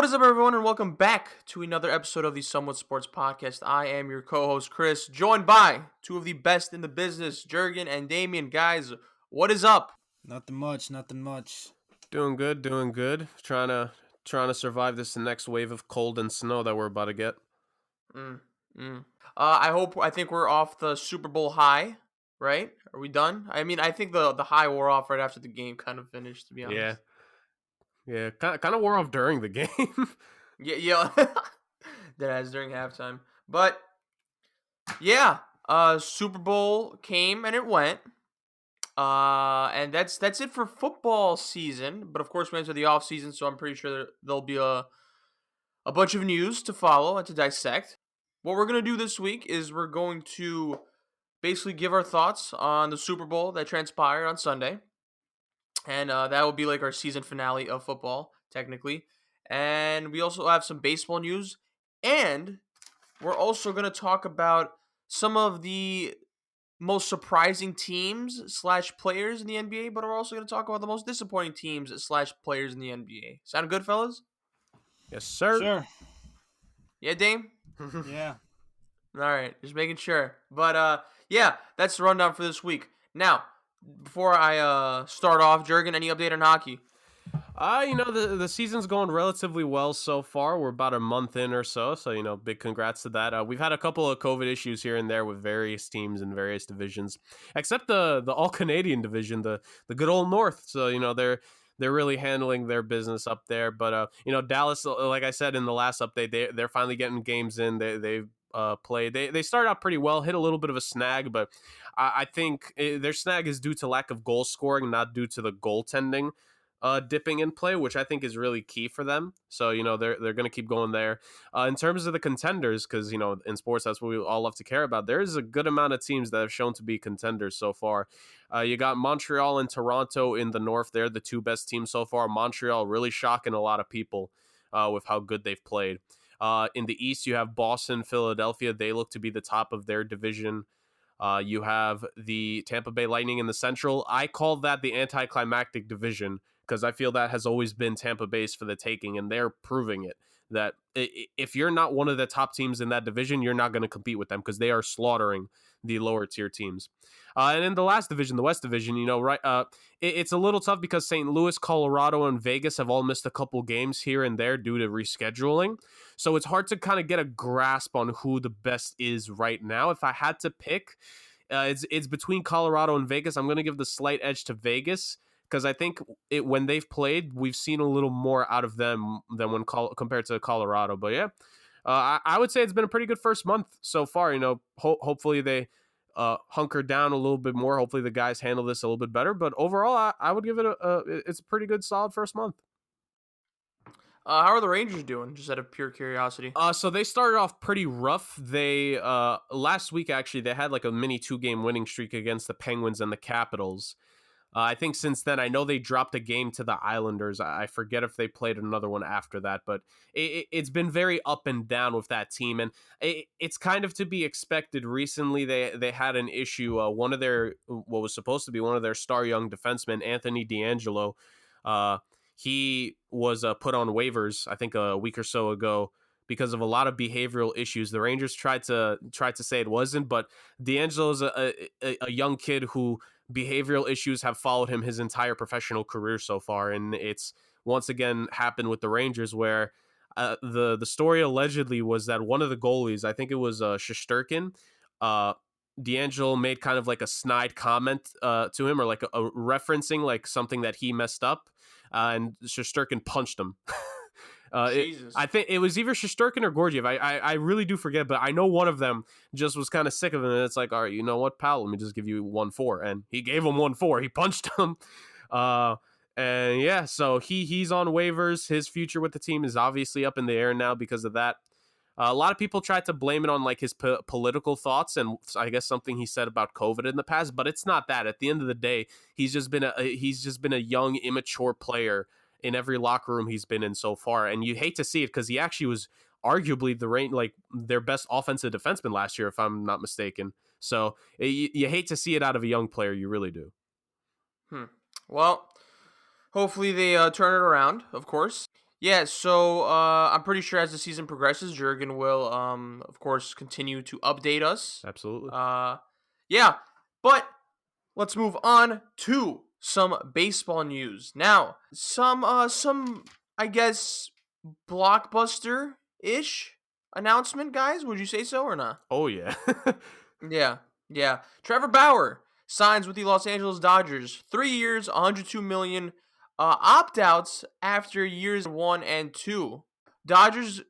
What is up, everyone, and welcome back to another episode of the Somewhat Sports Podcast. I am your co-host, Chris, joined by two of the best in the business, Jurgen and Damien. Guys, what is up? Nothing much. Doing good. Trying to survive this next wave of cold and snow that we're about to get. I think we're off the Super Bowl high, right? Are we done? I mean, I think the high wore off right after the game kind of finished, to be honest. Yeah. Kind of wore off during the game. Yeah. That has during halftime. But yeah, Super Bowl came and it went. And that's it for football season. But of course, we enter the off season, so I'm pretty sure there'll be a bunch of news to follow and to dissect. What we're gonna do this week is we're going to basically give our thoughts on the Super Bowl that transpired on Sunday, and that will be like our season finale of football, technically. And we also have some baseball news, and we're also gonna talk about some of the most surprising teams / players in the NBA, but we're also going to talk about the most disappointing teams / players in the NBA. Sound good, fellas? Yes, sir. Sure. Yeah, Dame? Yeah. All right, just making sure. But yeah, that's the rundown for this week. Now, before I start off, Jurgen, any update on hockey? The season's going relatively well so far. We're about a month in or so, big congrats to that. We've had a couple of COVID issues here and there with various teams in various divisions, except the all Canadian division, the good old North. So they're really handling their business up there. But Dallas, like I said in the last update, they're finally getting games in. They've played. They started out pretty well, hit a little bit of a snag, but I think their snag is due to lack of goal scoring, not due to the goaltending dipping in play, which I think is really key for them. So, they're going to keep going there. In terms of the contenders, because, in sports, that's what we all love to care about. There is a good amount of teams that have shown to be contenders so far. You got Montreal and Toronto in the North. They're the two best teams so far. Montreal really shocking a lot of people with how good they've played. In the East, you have Boston, Philadelphia. They look to be the top of their division. You have the Tampa Bay Lightning in the Central. I call that the anticlimactic division, because I feel that has always been Tampa Bay's for the taking, and they're proving it, that if you're not one of the top teams in that division, you're not going to compete with them, because they are slaughtering the lower tier teams. And in the last division, the West Division, it's a little tough because St. Louis, Colorado, and Vegas have all missed a couple games here and there due to rescheduling. So it's hard to kind of get a grasp on who the best is right now. If I had to pick, it's between Colorado and Vegas. I'm going to give the slight edge to Vegas, because I think when they've played, we've seen a little more out of them than compared to Colorado. But yeah, I would say it's been a pretty good first month so far. Hopefully they hunker down a little bit more. Hopefully the guys handle this a little bit better. But overall, I would give it it's a pretty good, solid first month. How are the Rangers doing? Just out of pure curiosity. So they started off pretty rough. They last week actually they had like a mini 2-game winning streak against the Penguins and the Capitals. I think since then, I know they dropped a game to the Islanders. I forget if they played another one after that, but it's been very up and down with that team, and it's kind of to be expected. Recently, they had an issue. One of their, what was supposed to be one of their star young defensemen, Anthony DeAngelo, he was put on waivers, I think a week or so ago, because of a lot of behavioral issues. The Rangers tried to say it wasn't, but DeAngelo's a young kid who behavioral issues have followed him his entire professional career so far, and it's once again happened with the Rangers, where the story allegedly was that one of the goalies, I think it was Shesterkin, DeAngelo made kind of like a snide comment to him, or like a referencing like something that he messed up, and Shesterkin punched him. I think it was either Shesterkin or Georgiev. I really do forget, but I know one of them just was kind of sick of him, and it's like, all right, you know what, pal, let me just give you 1-4, and he gave him 1-4. He punched him, and yeah, so he's on waivers. His future with the team is obviously up in the air now because of that. A lot of people tried to blame it on like his political thoughts, and I guess something he said about COVID in the past, but it's not that. At the end of the day, he's just been a young, immature player in every locker room he's been in so far, and you hate to see it because he actually was arguably their best offensive defenseman last year, if I'm not mistaken. So you hate to see it out of a young player, you really do. Well, hopefully they turn it around, of course. Yeah, so I'm pretty sure as the season progresses, Jurgen will, of course, continue to update us. Absolutely. Uh, yeah, but let's move on to some baseball news now. Some I guess blockbuster ish announcement, guys. Would you say so or not? Oh yeah. Yeah, yeah. Trevor Bauer signs with the Los Angeles Dodgers. 3 years, 102 million. Opt-outs after years 1 and 2. Dodgers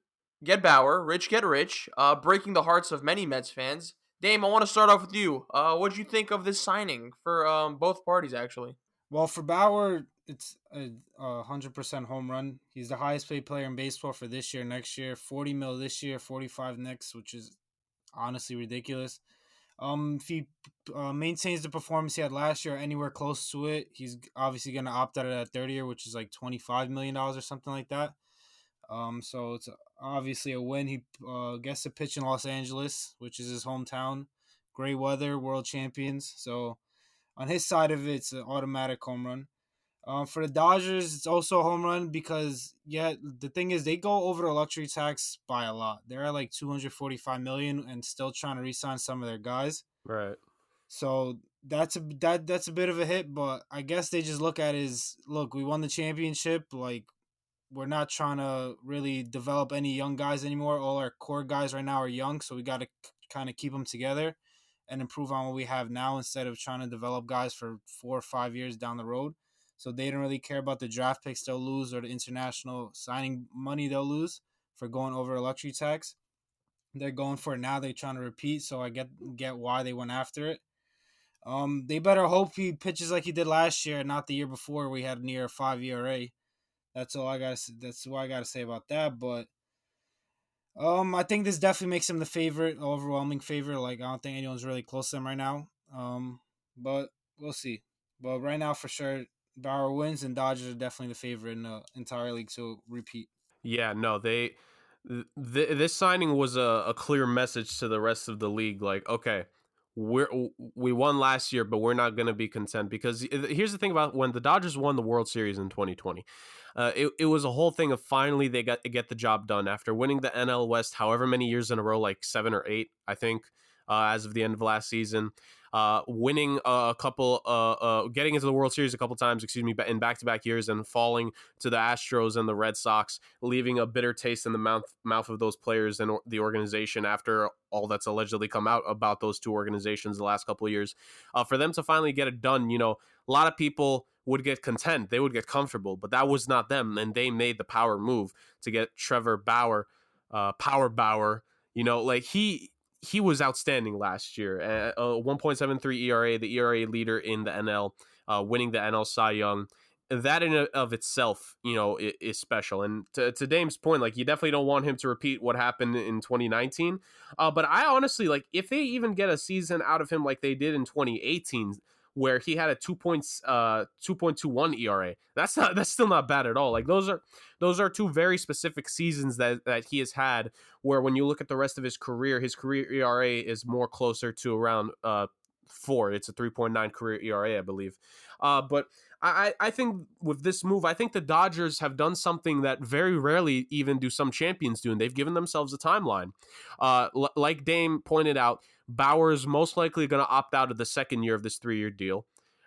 get Bauer. Rich get rich. Breaking the hearts of many Mets fans. Dame, I want to start off with you. What did you think of this signing for both parties, actually? Well, for Bauer, it's a 100% home run. He's the highest paid player in baseball for this year, next year. 40 mil this year, 45 next, which is honestly ridiculous. If he maintains the performance he had last year, anywhere close to it, he's obviously going to opt out of that third year, which is like $25 million or something like that. So it's obviously a win. He gets to pitch in Los Angeles, which is his hometown. Great weather, world champions. So on his side of it, it's an automatic home run. For the Dodgers, it's also a home run because the thing is they go over the luxury tax by a lot. They're at like 245 million and still trying to re-sign some of their guys. Right. So that's a bit of a hit, but I guess they just look at it as, look, we won the championship. Like, we're not trying to really develop any young guys anymore. All our core guys right now are young, so we got to kind of keep them together and improve on what we have now instead of trying to develop guys for 4 or 5 years down the road. So they don't really care about the draft picks they'll lose or the international signing money they'll lose for going over a luxury tax. They're going for it now. They're trying to repeat, so I get why they went after it. They better hope he pitches like he did last year, not the year before we had near a 5 ERA. That's all I got. That's what I got to say about that. But I think this definitely makes him the favorite, overwhelming favorite. Like, I don't think anyone's really close to him right now. But we'll see. But right now, for sure, Bauer wins, and Dodgers are definitely the favorite in the entire league to repeat. Yeah, no, this signing was a clear message to the rest of the league. Like, okay, we won last year, but we're not going to be content because here's the thing about when the Dodgers won the World Series in 2020. It was a whole thing of finally they got to get the job done after winning the NL West however many years in a row, like 7 or 8, I think, as of the end of last season. Winning a couple, getting into the World Series a couple times, in back-to-back years, and falling to the Astros and the Red Sox, leaving a bitter taste in the mouth of those players and the organization after all that's allegedly come out about those two organizations the last couple of years. For them to finally get it done, a lot of people would get content, they would get comfortable, but that was not them, and they made the power move to get Trevor Bauer, Power Bauer. Like he was outstanding last year. 1.73 ERA, the ERA leader in the NL, winning the NL Cy Young. That in and of itself, is special. And to Dame's point, like, you definitely don't want him to repeat what happened in 2019. But I honestly, like, if they even get a season out of him like they did in 2018, where he had a 2.21 ERA, that's still not bad at all. Like, those are two very specific seasons that he has had, where when you look at the rest of his career ERA is more closer to around 4. It's a 3.9 career ERA, I believe. But I think with this move, I think the Dodgers have done something that very rarely even do some champions do, and they've given themselves a timeline. Like Dame pointed out, Bauer is most likely going to opt out of the second year of this 3-year deal.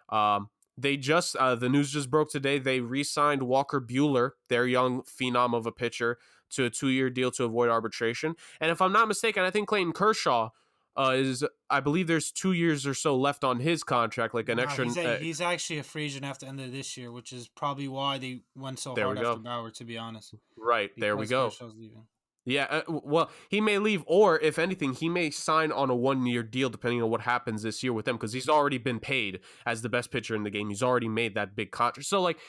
The news just broke today. They re-signed Walker Buehler, their young phenom of a pitcher, to a 2-year deal to avoid arbitration. And if I'm not mistaken, I think Clayton Kershaw I believe there's 2 years or so left on his contract, like an extra. He's actually a free agent after the end of this year, which is probably why they went so There hard we go. after Bauer, to be honest. Right, there we Because go. Kershaw's leaving. Yeah, well, he may leave, or if anything, he may sign on a 1-year deal, depending on what happens this year with them, because he's already been paid as the best pitcher in the game. He's already made that big contract. So, like,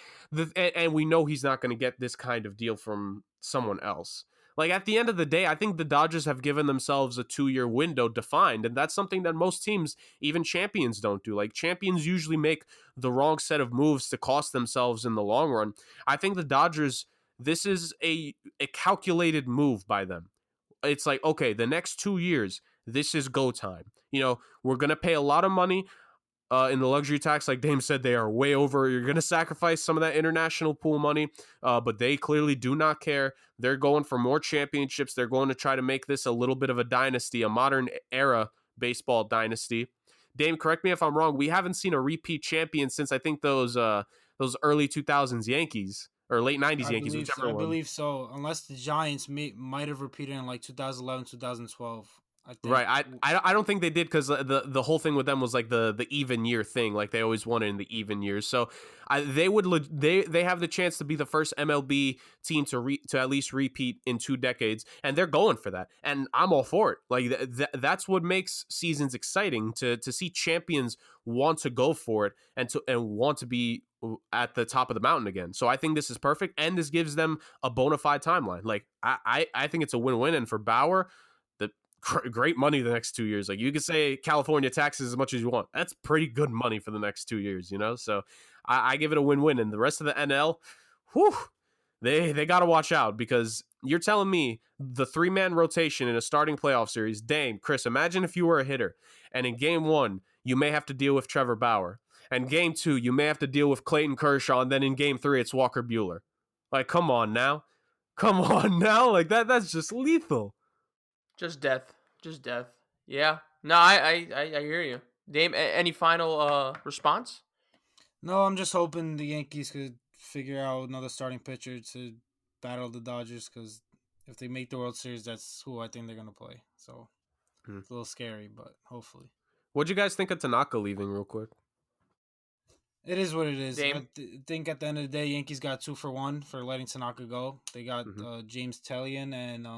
and we know he's not going to get this kind of deal from someone else. Like, at the end of the day, I think the Dodgers have given themselves a 2-year window defined, and that's something that most teams, even champions, don't do. Like, champions usually make the wrong set of moves to cost themselves in the long run. I think the Dodgers, this is a calculated move by them. It's like, okay, the next 2 years, this is go time. We're going to pay a lot of money. in the luxury tax. Like Dame said, they are way over. You're going to sacrifice some of that international pool money, but they clearly do not care. They're going for more championships. They're going to try to make this a little bit of a dynasty, a modern era baseball dynasty. Dame, correct me if I'm wrong. We haven't seen a repeat champion since I think those early 2000s Yankees or late 90s Yankees, whichever I one. believe so, unless the Giants might have repeated in like 2011, 2012. I think. Right. I don't think they did because the whole thing with them was like the even year thing. Like they always won it in the even years. So they have the chance to be the first MLB team to at least repeat in 2 decades, and they're going for that. And I'm all for it. Like that's what makes seasons exciting to see champions want to go for it and want to be at the top of the mountain again. So I think this is perfect, and this gives them a bona fide timeline. Like I think it's a win-win, and for Bauer, great money the next 2 years. Like you could say California taxes as much as you want. That's pretty good money for the next 2 years, you know? So I give it a win-win. And the rest of the NL, whew, they got to watch out, because you're telling me the 3-man rotation in a starting playoff series, Dame, Chris, imagine if you were a hitter and in game 1, you may have to deal with Trevor Bauer. And game 2, you may have to deal with Clayton Kershaw. And then in game 3, it's Walker Buehler. Like, come on now. Come on now. Like that's just lethal. Just death. Yeah. No, I hear you. Dame, any final response? No, I'm just hoping the Yankees could figure out another starting pitcher to battle the Dodgers, because if they make the World Series, that's who I think they're going to play. So it's a little scary, but hopefully. What'd you guys think of Tanaka leaving real quick? It is what it is. Dame? I think at the end of the day, Yankees got 2 for 1 for letting Tanaka go. They got James Tellien and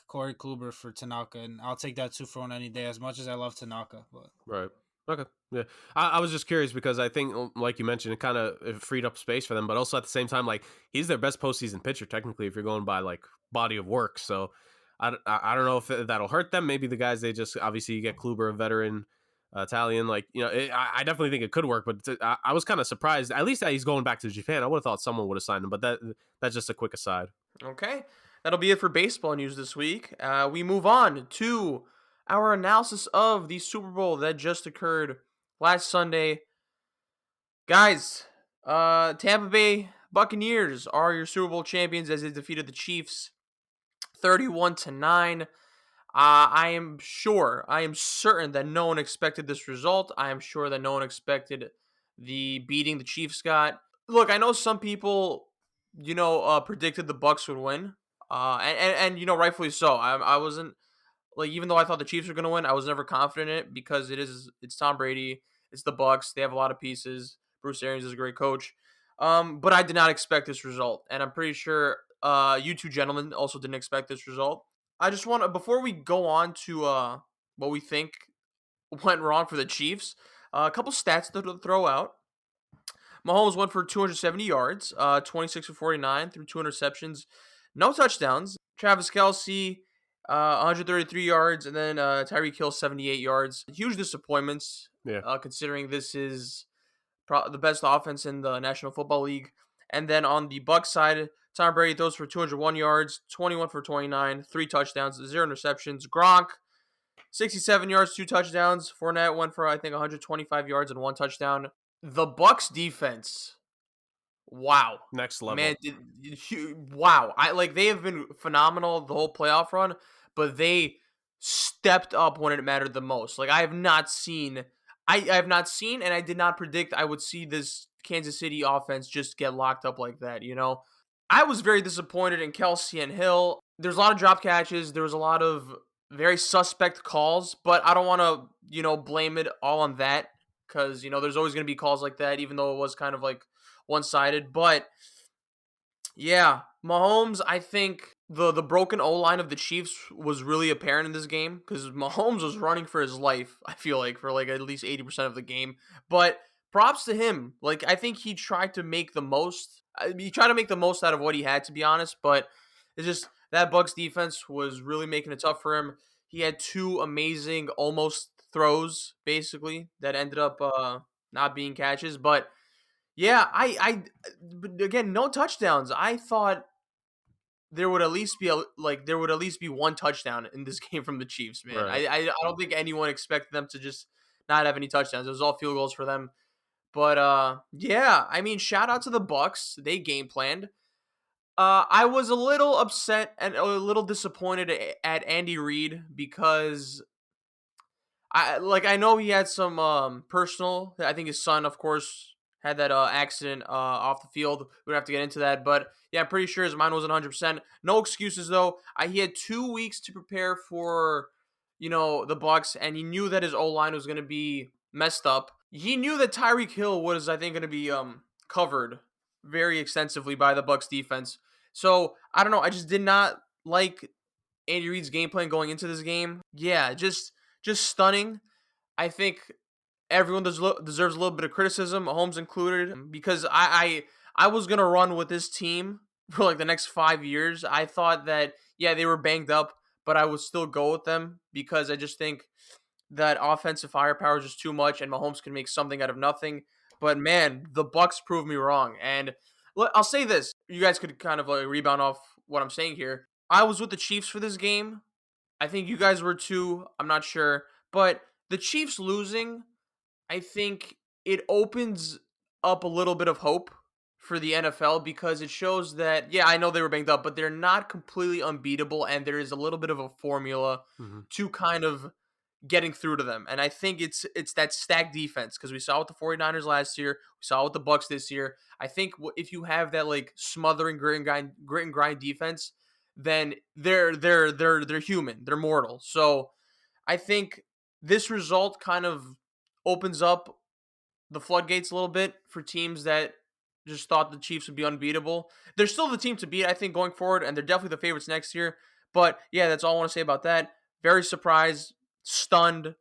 Corey Kluber for Tanaka, and I'll take that 2 for 1 any day, as much as I love Tanaka. But Right. Okay. Yeah. I was just curious because I think, like you mentioned, it kind of freed up space for them, but also at the same time, like he's their best postseason pitcher technically if you're going by like body of work. So I don't know if that'll hurt them. Maybe the guys they just obviously you get Kluber, a veteran, Italian, like I definitely think it could work. But I was kind of surprised, at least that he's going back to Japan. I would have thought someone would have signed him, but that's just a quick aside. Okay. That'll be it for baseball news this week. We move on to our analysis of the Super Bowl that just occurred last Sunday. Guys, Tampa Bay Buccaneers are your Super Bowl champions as they defeated the Chiefs 31-9. I am certain that no one expected this result. I am sure that no one expected the beating the Chiefs got. Look, I know some people, predicted the Bucs would win. And rightfully so. I wasn't, like, even though I thought the Chiefs were going to win, I was never confident in it because it's Tom Brady, it's the Bucs, they have a lot of pieces. Bruce Arians is a great coach. But I did not expect this result, and I'm pretty sure you two gentlemen also didn't expect this result. I just want to, before we go on to what we think went wrong for the Chiefs, a couple stats to throw out. Mahomes went for 270 yards, 26 for 49 through 2 interceptions. No touchdowns. Travis Kelce, 133 yards, and then Tyreek Hill, 78 yards. Huge disappointments, considering this is the best offense in the National Football League. And then on the Bucs side, Tom Brady throws for 201 yards, 21 for 29, 3 touchdowns, 0 interceptions. Gronk, 67 yards, 2 touchdowns. Fournette went for, I think, 125 yards and 1 touchdown. The Bucs defense, wow, next level, man! Wow, they have been phenomenal the whole playoff run, but they stepped up when it mattered the most. Like I have not seen, and I did not predict I would see this Kansas City offense just get locked up like that. I was very disappointed in Kelce and Hill. There's a lot of drop catches. There was a lot of very suspect calls, but I don't want to blame it all on that. Because, there's always going to be calls like that, even though it was kind of like one-sided. But, yeah, Mahomes, I think the broken O-line of the Chiefs was really apparent in this game. Because Mahomes was running for his life, I feel like, for like at least 80% of the game. But props to him. Like, I think he tried to make the most. He tried to make the most out of what he had, to be honest. But it's just that Bucs defense was really making it tough for him. He had 2 amazing almost throws basically that ended up not being catches, but yeah, but again, no touchdowns. I thought there would at least be 1 touchdown in this game from the Chiefs, man. Right. I don't think anyone expected them to just not have any touchdowns. It was all field goals for them. But yeah, I mean, shout out to the Bucs. They game planned. I was a little upset and a little disappointed at Andy Reid because I know he had some personal. I think his son, of course, had that accident off the field. We don't have to get into that, but yeah, I'm pretty sure his mind wasn't 100%. No excuses though. He had 2 weeks to prepare for the Bucs, and he knew that his O line was going to be messed up. He knew that Tyreek Hill was, I think, going to be covered very extensively by the Bucs defense. So I don't know. I just did not like Andy Reid's game plan going into this game. Yeah, just stunning. I think everyone deserves a little bit of criticism, Mahomes included, because I was gonna run with this team for like the next 5 years. I thought that yeah they were banged up, but I would still go with them because I just think that offensive firepower is just too much, and Mahomes can make something out of nothing. But man, the Bucs proved me wrong, and I'll say this: you guys could kind of like rebound off what I'm saying here. I was with the Chiefs for this game. I think you guys were too. I'm not sure, but the Chiefs losing, I think it opens up a little bit of hope for the NFL because it shows that yeah, I know they were banged up, but they're not completely unbeatable, and there is a little bit of a formula to kind of getting through to them. And I think it's that stacked defense because we saw with the 49ers last year, we saw with the Bucs this year. I think if you have that like smothering grit and grind defense, then they're human, they're mortal. So I think this result kind of opens up the floodgates a little bit for teams that just thought the Chiefs would be unbeatable. They're still the team to beat, I think, going forward, and they're definitely the favorites next year. But yeah, that's all I want to say about that. Very surprised, stunned,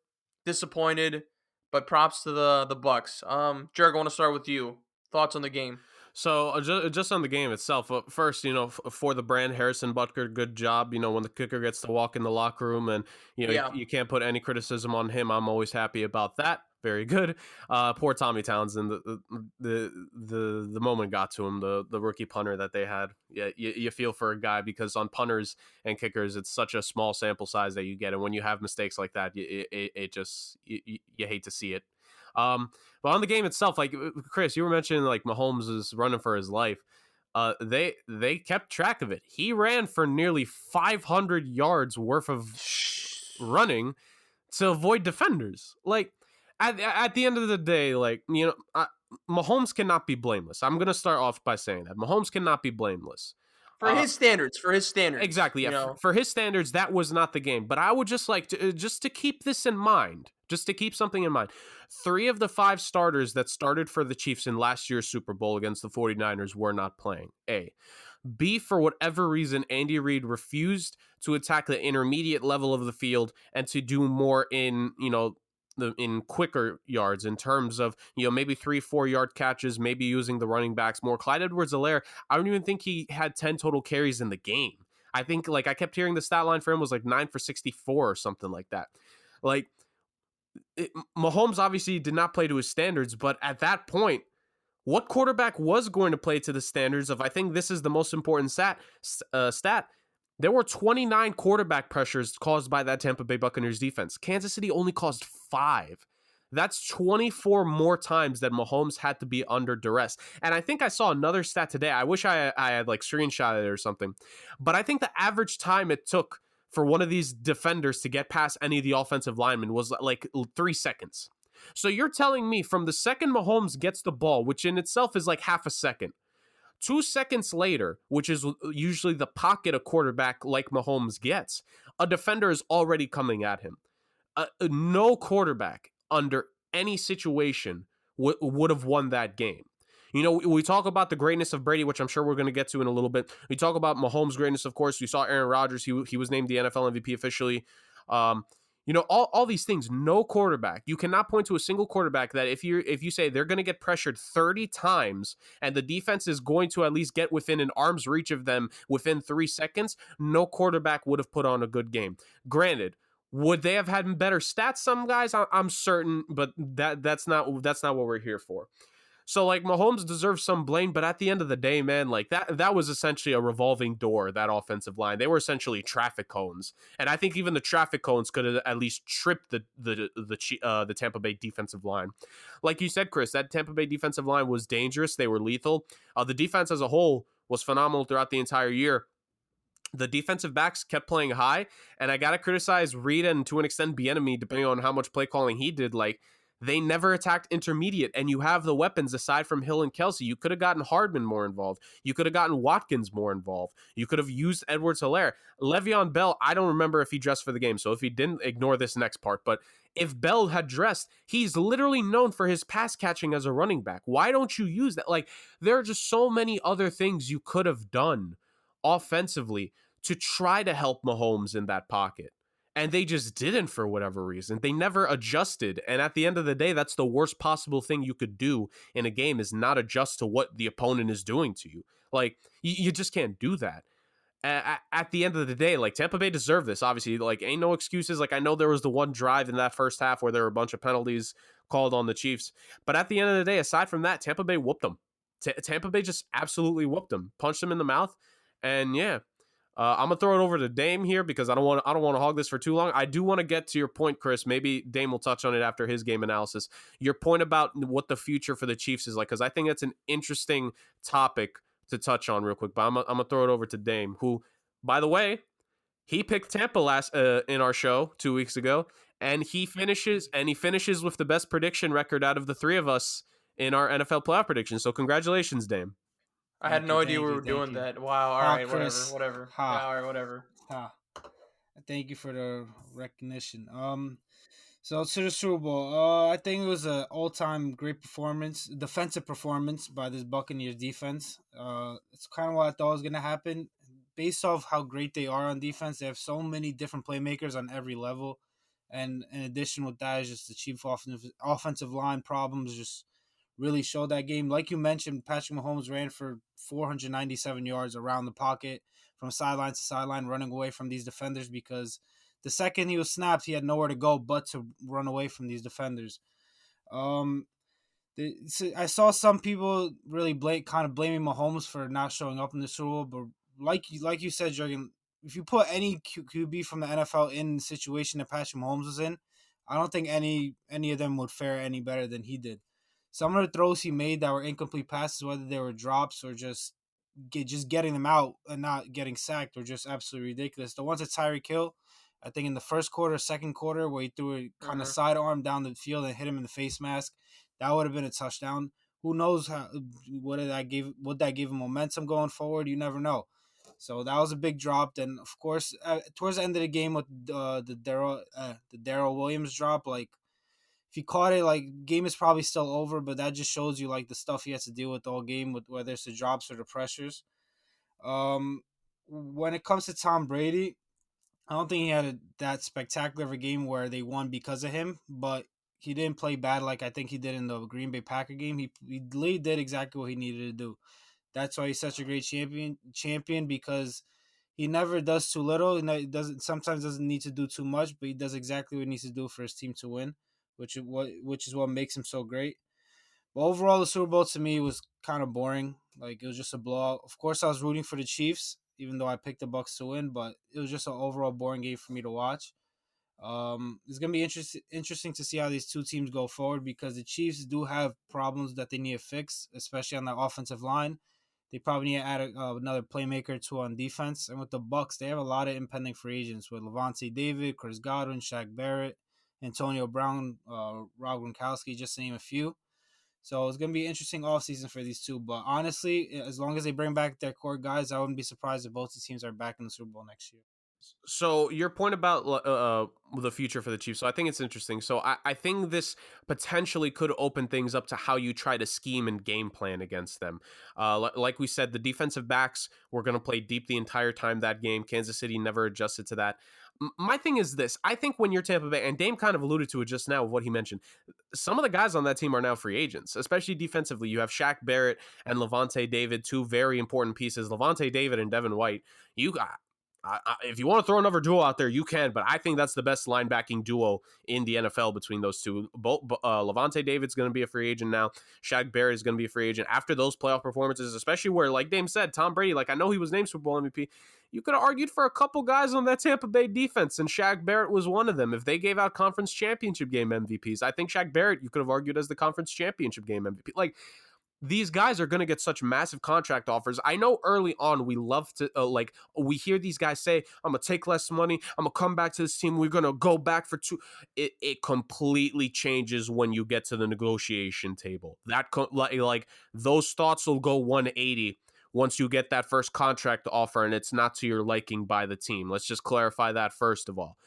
disappointed, but props to the Bucs. Jurg, I want to start with you. Thoughts on the game? So just on the game itself, first, for the brand, Harrison Butker, good job. When the kicker gets to walk in the locker room, and Yeah. you can't put any criticism on him. I'm always happy about that. Very good. Poor Tommy Townsend. The moment got to him. The rookie punter that they had. Yeah, you feel for a guy because on punters and kickers, it's such a small sample size that you get, and when you have mistakes like that, it just you hate to see it. But on the game itself, like Chris, you were mentioning like Mahomes is running for his life. They kept track of it. He ran for nearly 500 yards worth of running to avoid defenders. Like at the end of the day, like Mahomes cannot be blameless. I'm gonna start off by saying that Mahomes cannot be blameless. For his standards. Exactly. Yeah. For his standards, that was not the game. But I would just like to keep this in mind. Just to keep something in mind. 3 of the 5 starters that started for the Chiefs in last year's Super Bowl against the 49ers were not playing. A. B, for whatever reason, Andy Reid refused to attack the intermediate level of the field and to do more in, in quicker yards in terms of, maybe 3-4 yard catches, maybe using the running backs more. Clyde Edwards-Helaire, I don't even think he had 10 total carries in the game. I think I kept hearing the stat line for him was like 9 for 64 or something like that. Mahomes obviously did not play to his standards, but at that point, what quarterback was going to play to the standards of, I think this is the most important stat, there were 29 quarterback pressures caused by that Tampa Bay Buccaneers defense. Kansas City only caused 5. That's 24 more times that Mahomes had to be under duress. And I think I saw another stat today. I wish I had like screenshotted it or something. But I think the average time it took for one of these defenders to get past any of the offensive linemen was like 3 seconds. So you're telling me from the second Mahomes gets the ball, which in itself is like half a second, 2 seconds later, which is usually the pocket a quarterback like Mahomes gets, a defender is already coming at him. No quarterback under any situation would have won that game. We talk about the greatness of Brady, which I'm sure we're going to get to in a little bit. We talk about Mahomes' greatness, of course. We saw Aaron Rodgers. He was named the NFL MVP officially. All these things. No quarterback. You cannot point to a single quarterback that if you say they're going to get pressured 30 times and the defense is going to at least get within an arm's reach of them within 3 seconds, no quarterback would have put on a good game. Granted, would they have had better stats? Some guys, I'm certain, but that's not what we're here for. So like Mahomes deserves some blame, but at the end of the day, man, like that was essentially a revolving door, that offensive line. They were essentially traffic cones. And I think even the traffic cones could have at least tripped the Tampa Bay defensive line. Like you said, Chris, that Tampa Bay defensive line was dangerous. They were lethal. The defense as a whole was phenomenal throughout the entire year. The defensive backs kept playing high, and I gotta criticize Reed and to an extent Bieniemy, depending on how much play calling he did. Like, they never attacked intermediate, and you have the weapons aside from Hill and Kelsey. You could have gotten Hardman more involved. You could have gotten Watkins more involved. You could have used Edwards-Helaire. Le'Veon Bell, I don't remember if he dressed for the game, so if he didn't, ignore this next part. But if Bell had dressed, he's literally known for his pass catching as a running back. Why don't you use that? Like, there are just so many other things you could have done offensively to try to help Mahomes in that pocket. And they just didn't for whatever reason. They never adjusted. And at the end of the day, that's the worst possible thing you could do in a game, is not adjust to what the opponent is doing to you. Like, you just can't do that. At the end of the day, like, Tampa Bay deserved this. Obviously, like, ain't no excuses. Like, I know there was the one drive in that first half where there were a bunch of penalties called on the Chiefs. But at the end of the day, aside from that, Tampa Bay whooped them. Tampa Bay just absolutely whooped them. Punched them in the mouth. And yeah. I'm gonna throw it over to Dame here because I don't want to hog this for too long. I do want to get to your point, Chris. Maybe Dame will touch on it after his game analysis. Your point about what the future for the Chiefs is like, because I think that's an interesting topic to touch on real quick. But I'm gonna throw it over to Dame, who, by the way, he picked Tampa last in our show 2 weeks ago, and he finishes with the best prediction record out of the three of us in our NFL playoff predictions. So congratulations, Dame. I had no idea we were doing that. Wow. All right. Chris. Whatever. Ha. Yeah, all right. Whatever. Thank you for the recognition. So to the Super Bowl, I think it was an all-time great performance, defensive performance by this Buccaneers defense. It's kind of what I thought was gonna happen, based off how great they are on defense. They have so many different playmakers on every level, and in addition with that is just the chief offensive line problems just really showed that game. Like you mentioned, Patrick Mahomes ran for 497 yards around the pocket from sideline to sideline, running away from these defenders, because the second he was snapped, he had nowhere to go but to run away from these defenders. I saw some people really kind of blaming Mahomes for not showing up in the Super Bowl, but like you said, Jurgen, if you put any QB from the NFL in the situation that Patrick Mahomes was in, I don't think any of them would fare any better than he did. Some of the throws he made that were incomplete passes, whether they were drops or just getting them out and not getting sacked, were just absolutely ridiculous. The ones at Tyreek Hill, I think in the first quarter, second quarter, where he threw a kind of sidearm down the field and hit him in the face mask, that would have been a touchdown. Who knows what that gave him momentum going forward? You never know. So that was a big drop. Then, of course, towards the end of the game with the Darrell Williams drop, like, if he caught it, like, game is probably still over, but that just shows you, like, the stuff he has to deal with all game, with whether it's the drops or the pressures. When it comes to Tom Brady, I don't think he had that spectacular of a game where they won because of him, but he didn't play bad like I think he did in the Green Bay Packer game. He did exactly what he needed to do. That's why he's such a great champion, because he never does too little. He sometimes doesn't need to do too much, but he does exactly what he needs to do for his team to win, which is what makes him so great. But overall, the Super Bowl to me was kind of boring. Like, it was just a blowout. Of course, I was rooting for the Chiefs, even though I picked the Bucs to win, but it was just an overall boring game for me to watch. It's gonna be interesting to see how these two teams go forward, because the Chiefs do have problems that they need to fix, especially on the offensive line. They probably need to add another playmaker or two on defense. And with the Bucs, they have a lot of impending free agents with Levante David, Chris Godwin, Shaq Barrett, Antonio Brown, Rob Gronkowski, just to name a few. So it's going to be an interesting offseason for these two. But honestly, as long as they bring back their core guys, I wouldn't be surprised if both the teams are back in the Super Bowl next year. So your point about the future for the Chiefs, so I think it's interesting. So I think this potentially could open things up to how you try to scheme and game plan against them. Like we said, the defensive backs were going to play deep the entire time that game. Kansas City never adjusted to that. My thing is this. I think when you're Tampa Bay, and Dame kind of alluded to it just now with what he mentioned, some of the guys on that team are now free agents, especially defensively. You have Shaq Barrett and Levante David, two very important pieces. Levante David and Devin White. If you want to throw another duo out there, you can, but I think that's the best linebacking duo in the NFL between those two. Both Levante David's going to be a free agent now. Shaq Barrett is going to be a free agent after those playoff performances, especially where, like Dame said, Tom Brady, like I know he was named Super Bowl MVP. You could have argued for a couple guys on that Tampa Bay defense, and Shaq Barrett was one of them. If they gave out conference championship game MVPs, I think Shaq Barrett you could have argued as the conference championship game MVP. Like, these guys are going to get such massive contract offers. I know early on we love to we hear these guys say, I'm going to take less money. I'm going to come back to this team. We're going to go back for two. It completely changes when you get to the negotiation table. Like those thoughts will go 180 once you get that first contract offer and it's not to your liking by the team. Let's just clarify that first of all.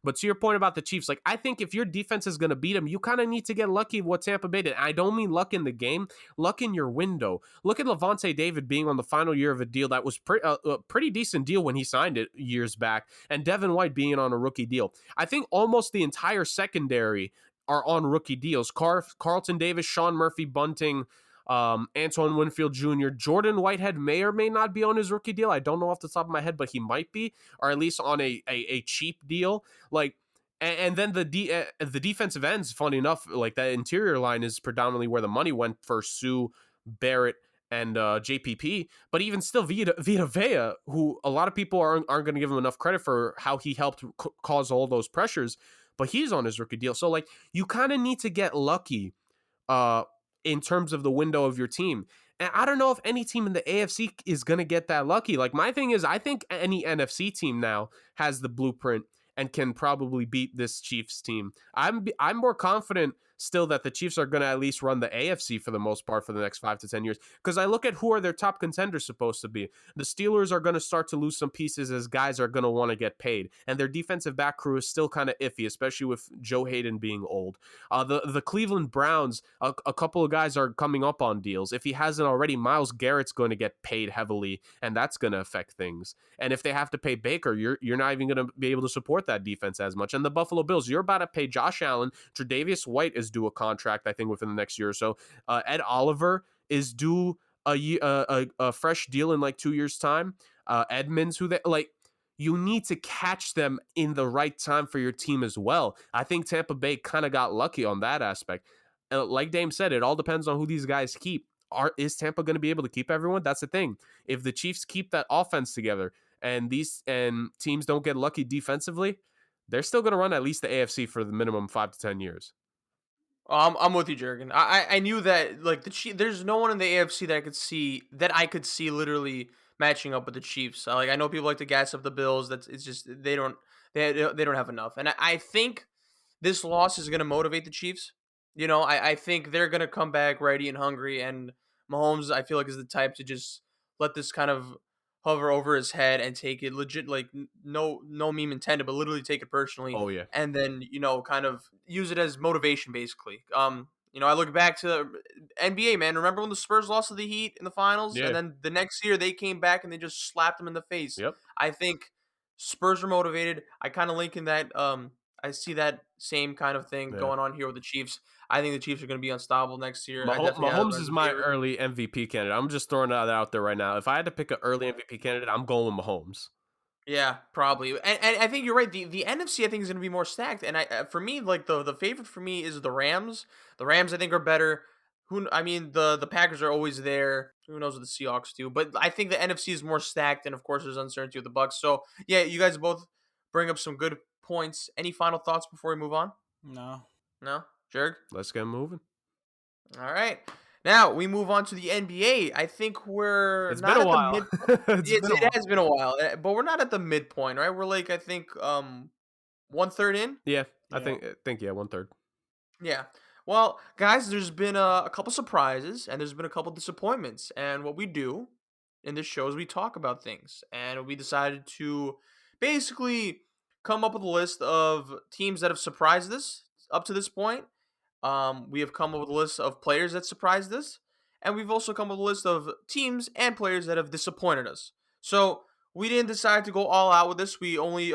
But to your point about the Chiefs, like I think if your defense is going to beat them, you kind of need to get lucky with what Tampa Bay did. I don't mean luck in the game, luck in your window. Look at Levante David being on the final year of a deal that was a pretty decent deal when he signed it years back, and Devin White being on a rookie deal. I think almost the entire secondary are on rookie deals. Carlton Davis, Sean Murphy Bunting, Antoine Winfield Jr. Jordan Whitehead may or may not be on his rookie deal. I don't know off the top of my head, but he might be, or at least on a cheap deal. Like, and then the defensive ends, funny enough, like that interior line is predominantly where the money went for Sue, Barrett, and JPP. But even still, Vita Vea, who a lot of people aren't going to give him enough credit for how he helped cause all those pressures, but he's on his rookie deal. So like, you kind of need to get lucky in terms of the window of your team. And I don't know if any team in the AFC is going to get that lucky. Like my thing is, I think any NFC team now has the blueprint and can probably beat this Chiefs team. I'm more confident still that the Chiefs are going to at least run the AFC for the most part for the next 5 to 10 years. Because I look at who are their top contenders supposed to be. The Steelers are going to start to lose some pieces as guys are going to want to get paid. And their defensive back crew is still kind of iffy, especially with Joe Hayden being old. The Cleveland Browns, a couple of guys are coming up on deals. If he hasn't already, Myles Garrett's going to get paid heavily, and that's going to affect things. And if they have to pay Baker, you're not even going to be able to support that defense as much. And the Buffalo Bills, you're about to pay Josh Allen. Tre'Davious White is due a contract, I think, within the next year or so. Ed Oliver is due a fresh deal in like 2 years' time. Edmonds, you need to catch them in the right time for your team as well. I think Tampa Bay kind of got lucky on that aspect. Like Dame said, it all depends on who these guys keep. Is Tampa going to be able to keep everyone? That's the thing. If the Chiefs keep that offense together and teams don't get lucky defensively, they're still going to run at least the AFC for the minimum 5 to 10 years. I'm with you, Jurgen. I knew that like there's no one in the AFC that I could see literally matching up with the Chiefs. I know people like to gas up the Bills. It's just they don't have enough. And I think this loss is going to motivate the Chiefs. I think they're going to come back ready and hungry. And Mahomes, I feel like, is the type to just let this kind of hover over his head and take it legit, like no meme intended, but literally take it personally. Oh yeah. And then kind of use it as motivation, basically. I look back to NBA, man. Remember when the Spurs lost to the Heat in the finals, Yeah. and then the next year they came back and they just slapped them in the face. Yep. I think Spurs are motivated. I kind of link in that. I see that same kind of thing going on here with the Chiefs. I think the Chiefs are going to be unstoppable next year. Mahomes is my early MVP candidate. I'm just throwing that out there right now. If I had to pick an early MVP candidate, I'm going with Mahomes. Yeah, probably. And I think you're right. The NFC, I think, is going to be more stacked. And for me, like the favorite for me is the Rams. The Rams, I think, are better. The Packers are always there. Who knows what the Seahawks do? But I think the NFC is more stacked, and of course, there's uncertainty with the Bucs. So yeah, you guys both bring up some good points. Any final thoughts before we move on? No. Jurg? Let's get moving. All right. Now we move on to the NBA. I think we're It's not been a at while. it has been a while, but we're not at the midpoint, right? We're like, I think 1/3 in. Yeah, I think 1/3. Yeah. Well, guys, there's been a couple surprises and there's been a couple disappointments. And what we do in this show is we talk about things. And we decided to basically come up with a list of teams that have surprised us up to this point. We have come up with a list of players that surprised us. And we've also come up with a list of teams and players that have disappointed us. So we didn't decide to go all out with this. We only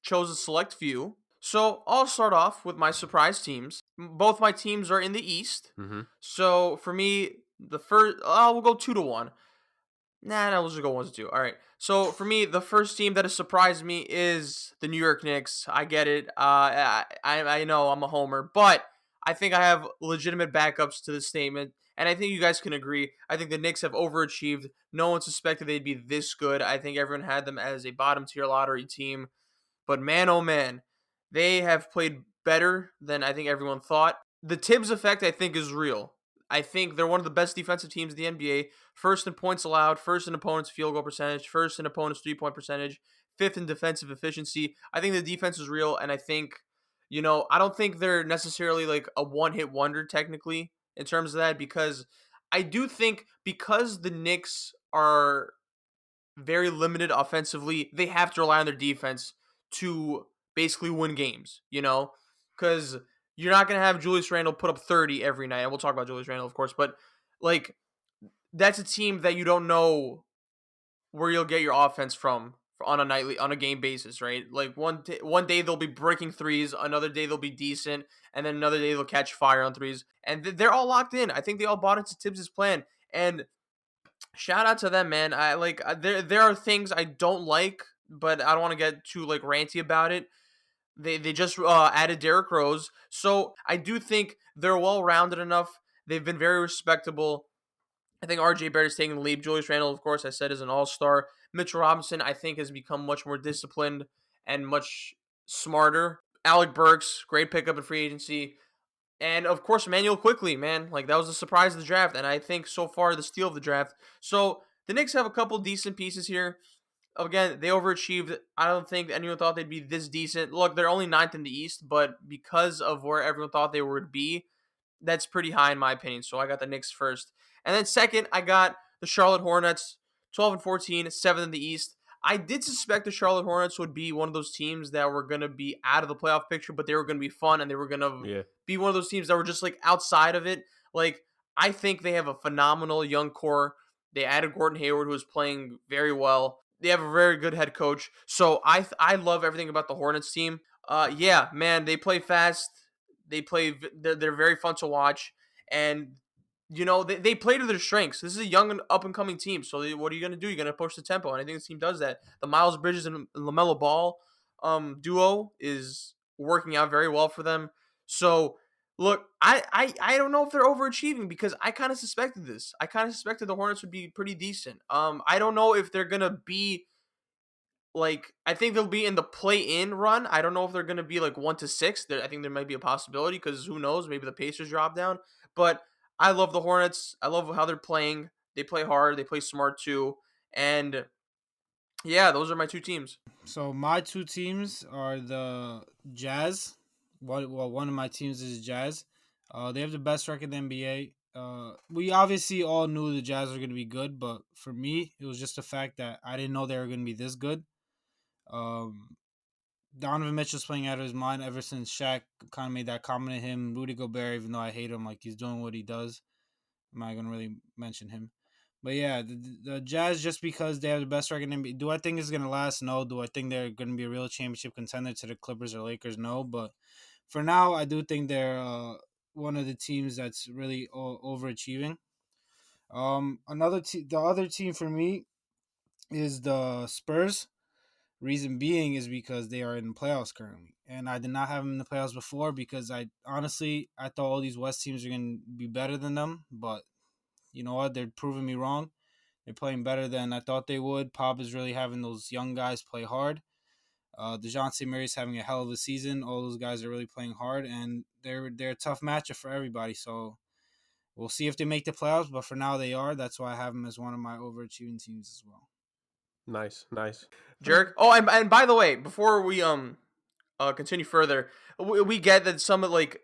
chose a select few. So I'll start off with my surprise teams. Both my teams are in the East. Mm-hmm. So for me, the first, we'll go 2-1. Nah, we'll just go 1-2. All right. So for me, the first team that has surprised me is the New York Knicks. I get it. I know I'm a homer, but I think I have legitimate backups to this statement, and I think you guys can agree. I think the Knicks have overachieved. No one suspected they'd be this good. I think everyone had them as a bottom tier lottery team, but man, oh man, they have played better than I think everyone thought. The Tibbs effect, I think, is real. I think they're one of the best defensive teams in the NBA. First in points allowed, first in opponents' field goal percentage, first in opponents' 3-point percentage, fifth in defensive efficiency. I think the defense is real, and I think, I don't think they're necessarily like a one-hit wonder technically in terms of that, because I do think because the Knicks are very limited offensively, they have to rely on their defense to basically win games, because you're not going to have Julius Randle put up 30 every night. And we'll talk about Julius Randle, of course, but like that's a team that you don't know where you'll get your offense from on a game basis, right? Like one day they'll be breaking threes, another day they'll be decent, and then another day they'll catch fire on threes, and they're all locked in. I think they all bought into Tibbs' plan, and shout out to them, man. I like there are things I don't like, but I don't want to get too like ranty about it. They just added Derrick Rose, so I do think they're well rounded enough. They've been very respectable. I think RJ Barrett's taking the lead. Julius Randle, of course, I said, is an all-star. Mitchell Robinson, I think, has become much more disciplined and much smarter. Alec Burks, great pickup in free agency. And, of course, Emmanuel Quickly, man. Like, that was a surprise of the draft, and I think so far the steal of the draft. So, the Knicks have a couple decent pieces here. Again, they overachieved. I don't think anyone thought they'd be this decent. Look, they're only ninth in the East, but because of where everyone thought they would be, that's pretty high in my opinion. So I got the Knicks first. And then second, I got the Charlotte Hornets, 12 and 14, 7th in the East. I did suspect the Charlotte Hornets would be one of those teams that were going to be out of the playoff picture, but they were going to be fun and they were going to be one of those teams that were just like outside of it. Like, I think they have a phenomenal young core. They added Gordon Hayward, who is playing very well. They have a very good head coach. So I love everything about the Hornets team. Yeah, man, they play fast. They're very fun to watch, and they play to their strengths. This is a young and up and coming team. So what are you gonna do? You're gonna push the tempo, and I think this team does that. The Miles Bridges and LaMelo Ball duo is working out very well for them. So look, I don't know if they're overachieving because I kind of suspected this. I kind of suspected the Hornets would be pretty decent. I don't know if they're gonna be like, I think they'll be in the play-in run. I don't know if they're going to be like 1-6. I think there might be a possibility because who knows? Maybe the Pacers drop down. But I love the Hornets. I love how they're playing. They play hard. They play smart too. And yeah, those are my two teams. So my two teams are the Jazz. One of my teams is Jazz. They have the best record in the NBA. We obviously all knew the Jazz were going to be good, but for me, it was just the fact that I didn't know they were going to be this good. Donovan Mitchell's playing out of his mind ever since Shaq kind of made that comment at him. Rudy Gobert, even though I hate him, like he's doing what he does. I'm not going to really mention him. But yeah, the Jazz, just because they have the best record in NBA, do I think it's going to last? No. Do I think they're going to be a real championship contender to the Clippers or Lakers? No. But for now, I do think they're one of the teams that's really overachieving. The other team for me is the Spurs. Reason being is because they are in the playoffs currently, and I did not have them in the playoffs before because I thought all these West teams are going to be better than them, but you know what? They're proving me wrong. They're playing better than I thought they would. Pop is really having those young guys play hard. DeJounte Murray's having a hell of a season. All those guys are really playing hard, and they're a tough matchup for everybody. So we'll see if they make the playoffs, but for now they are. That's why I have them as one of my overachieving teams as well. Nice. Jurg. Oh, and by the way, before we continue further, we get that some of like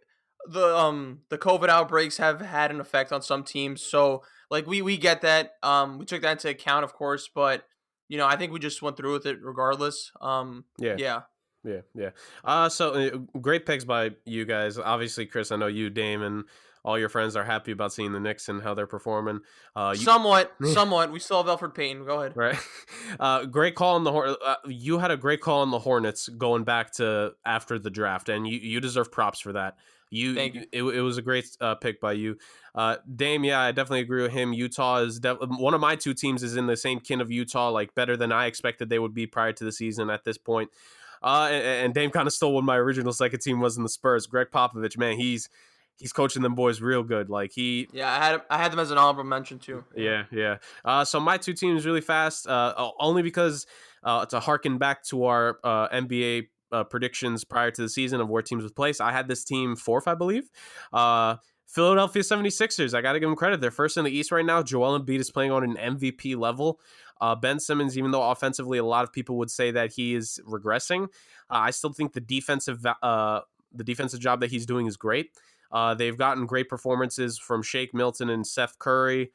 the COVID outbreaks have had an effect on some teams. So like we get that. We took that into account, of course, but I think we just went through with it regardless. Yeah. So great picks by you guys. Obviously, Chris, I know you, Dame, and all your friends are happy about seeing the Knicks and how they're performing. Somewhat. We still have Elfrid Payton. Go ahead. Right. Great call on the Hornets. You had a great call on the Hornets going back to after the draft, and you deserve props for that. Thank you. It was a great pick by you, Dame. Yeah, I definitely agree with him. Utah is one of my two teams is in the same kin of Utah, like better than I expected they would be prior to the season at this point. And Dame kind of stole what my original second team was in the Spurs. Greg Popovich, man, he's coaching them boys real good. Like Yeah, I had them as an honorable mention too. yeah. So my two teams really fast, only because to harken back to our NBA predictions prior to the season of where teams would place, I had this team fourth, I believe. Philadelphia 76ers, I got to give them credit. They're first in the East right now. Joel Embiid is playing on an MVP level. Ben Simmons, even though offensively a lot of people would say that he is regressing, I still think the defensive job that he's doing is great. They've gotten great performances from Shake Milton and Seth Curry.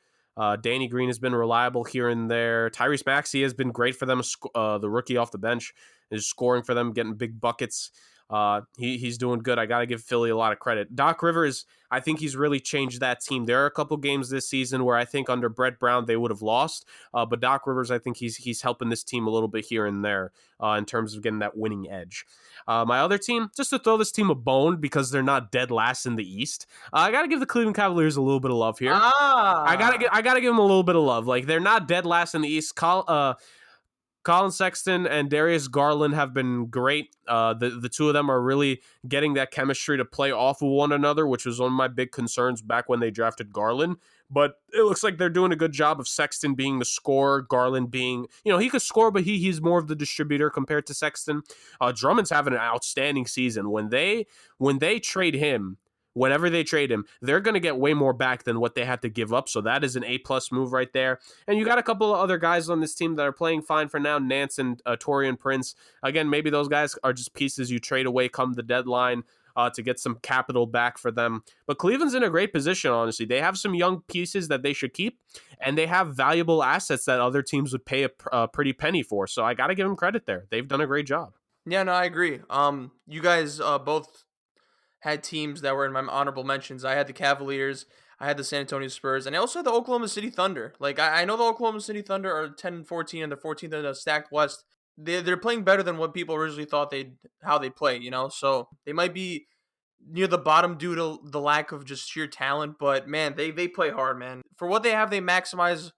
Danny Green has been reliable here and there. Tyrese Maxey has been great for them. The rookie off the bench is scoring for them, getting big buckets. He's doing good. I got to give Philly a lot of credit. Doc Rivers, I think he's really changed that team. There are a couple games this season where I think under Brett Brown they would have lost, but Doc Rivers, I think he's helping this team a little bit here and there in terms of getting that winning edge. My other team, just to throw this team a bone because they're not dead last in the East, I got to give the Cleveland Cavaliers a little bit of love here. I gotta give them a little bit of love. Like they're not dead last in the East. Colin Sexton and Darius Garland have been great. The two of them are really getting that chemistry to play off of one another, which was one of my big concerns back when they drafted Garland. But it looks like they're doing a good job of Sexton being the scorer, Garland being, he could score, but he's more of the distributor compared to Sexton. Drummond's having an outstanding season. When they trade him, whenever they trade him, they're going to get way more back than what they had to give up. So that is an A-plus move right there. And you got a couple of other guys on this team that are playing fine for now, Nance and Torian Prince. Again, maybe those guys are just pieces you trade away come the deadline to get some capital back for them. But Cleveland's in a great position, honestly. They have some young pieces that they should keep, and they have valuable assets that other teams would pay a pretty penny for. So I got to give them credit there. They've done a great job. Yeah, no, I agree. You guys both had teams that were in my honorable mentions. I had the Cavaliers, I had the San Antonio Spurs, and I also had the Oklahoma City Thunder. Like I know the Oklahoma City Thunder are 10-14 and they're 14th in the stacked West. They're playing better than what people originally thought how they play, So they might be near the bottom due to the lack of just sheer talent, but man, they play hard, man. For what they have, they maximize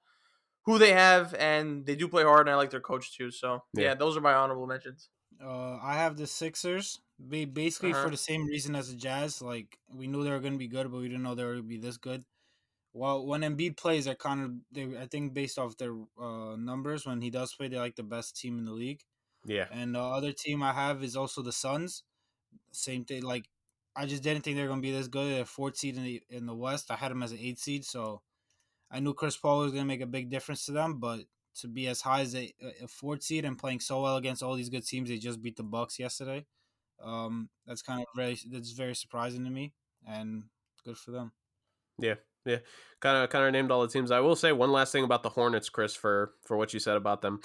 who they have, and they do play hard, and I like their coach too. So yeah, those are my honorable mentions. I have the Sixers. Basically for the same reason as the Jazz. Like we knew they were going to be good, but we didn't know they were going to be this good. Well, when Embiid plays, I think based off their numbers, when he does play, they're like the best team in the league. Yeah. And the other team I have is also the Suns. Same thing. Like I just didn't think they were going to be this good. They're 4th seed in the West. I had them as an 8th seed, so I knew Chris Paul was going to make a big difference to them. But to be as high as a 4th seed and playing so well against all these good teams, they just beat the Bucs yesterday. That's very surprising to me, and good for them. Yeah. Kind of named all the teams. I will say one last thing about the Hornets, Chris, for what you said about them.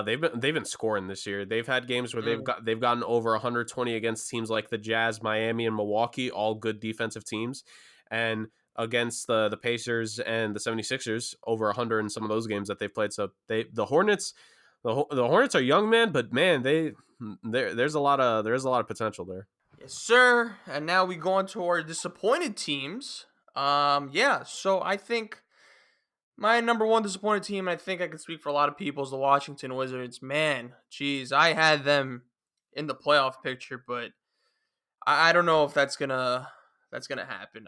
They've been scoring this year. They've had games where they've gotten over 120 against teams like the Jazz, Miami, and Milwaukee, all good defensive teams, and against the Pacers and the 76ers, over 100 in some of those games that they've played. So the Hornets are young, man, but man, there's a lot of potential there. Yes, sir. And now we go on to our disappointed teams. So I think my number one disappointed team, and I think I can speak for a lot of people, is the Washington Wizards. Man, geez, I had them in the playoff picture, but I don't know if that's gonna happen.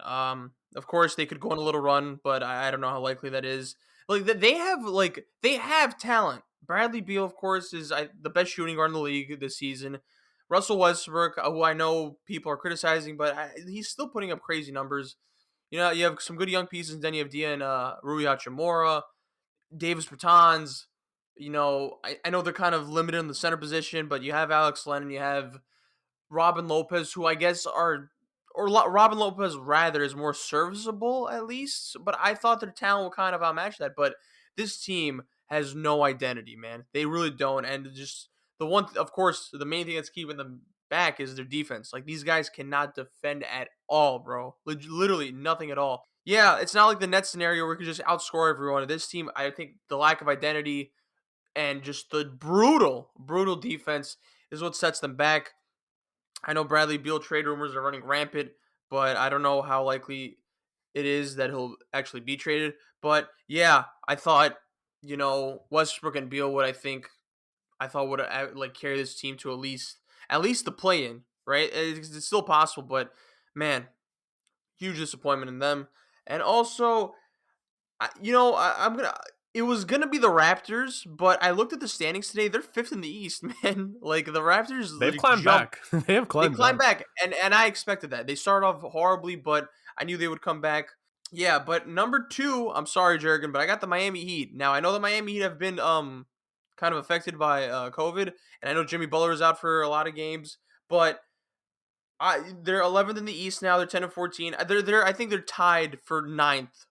Of course they could go on a little run, but I don't know how likely that is. Like they have talent. Bradley Beal, of course, is the best shooting guard in the league this season. Russell Westbrook, who I know people are criticizing, but he's still putting up crazy numbers. You have some good young pieces. Then you have Dia and Rui Hachimura, Davis Bertans. I know they're kind of limited in the center position, but you have Alex Len and you have Robin Lopez, who I guess Robin Lopez rather is more serviceable at least. But I thought their talent would kind of outmatch that. But this team has no identity, man. They really don't. And just of course, the main thing that's keeping them back is their defense. Like these guys cannot defend at all, bro. Literally nothing at all. Yeah, it's not like the Nets scenario where you can just outscore everyone. This team, I think the lack of identity and just the brutal defense is what sets them back. I know Bradley Beal trade rumors are running rampant, but I don't know how likely it is that he'll actually be traded. But yeah, I thought, Westbrook and Beal I thought would like carry this team to at least the play in, right? It's still possible, but man, huge disappointment in them. And also, I'm gonna. It was gonna be the Raptors, but I looked at the standings today. They're fifth in the East, man. Like the Raptors, They've like, climbed jumped. back. They have They climbed climbed back. back, and I expected that. They started off horribly, but I knew they would come back. Yeah, but number two, I'm sorry, Jurgen, but I got the Miami Heat. Now I know the Miami Heat have been kind of affected by COVID, and I know Jimmy Butler is out for a lot of games, but they're 11th in the East now. They're 10 and 14. I think they're tied for ninth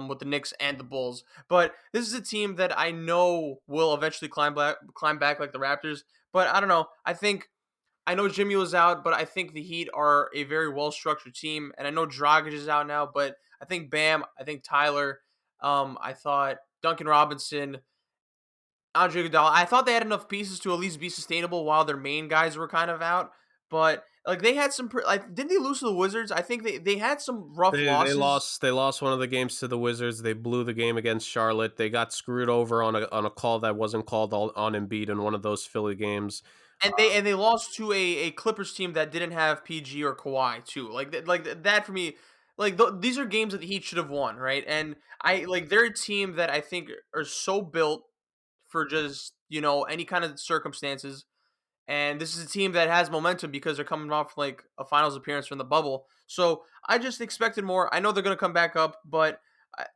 with the Knicks and the Bulls. But this is a team that I know will eventually climb back like the Raptors. But I don't know. I know Jimmy was out, but I think the Heat are a very well structured team. And I know Dragic is out now, but I think Bam, I think Tyler, I thought Duncan Robinson, Andre Iguodala. I thought they had enough pieces to at least be sustainable while their main guys were kind of out. But like they had some, didn't they lose to the Wizards? I think they had some rough They losses. lost. They lost one of the games to the Wizards. They blew the game against Charlotte. They got screwed over on a call that wasn't called on Embiid in one of those Philly games. And they lost to a Clippers team that didn't have PG or Kawhi too. That for me, these are games that the Heat should have won, right? And they're a team that I think are so built for just any kind of circumstances. And this is a team that has momentum because they're coming off like a finals appearance from the bubble. So I just expected more. I know they're going to come back up, but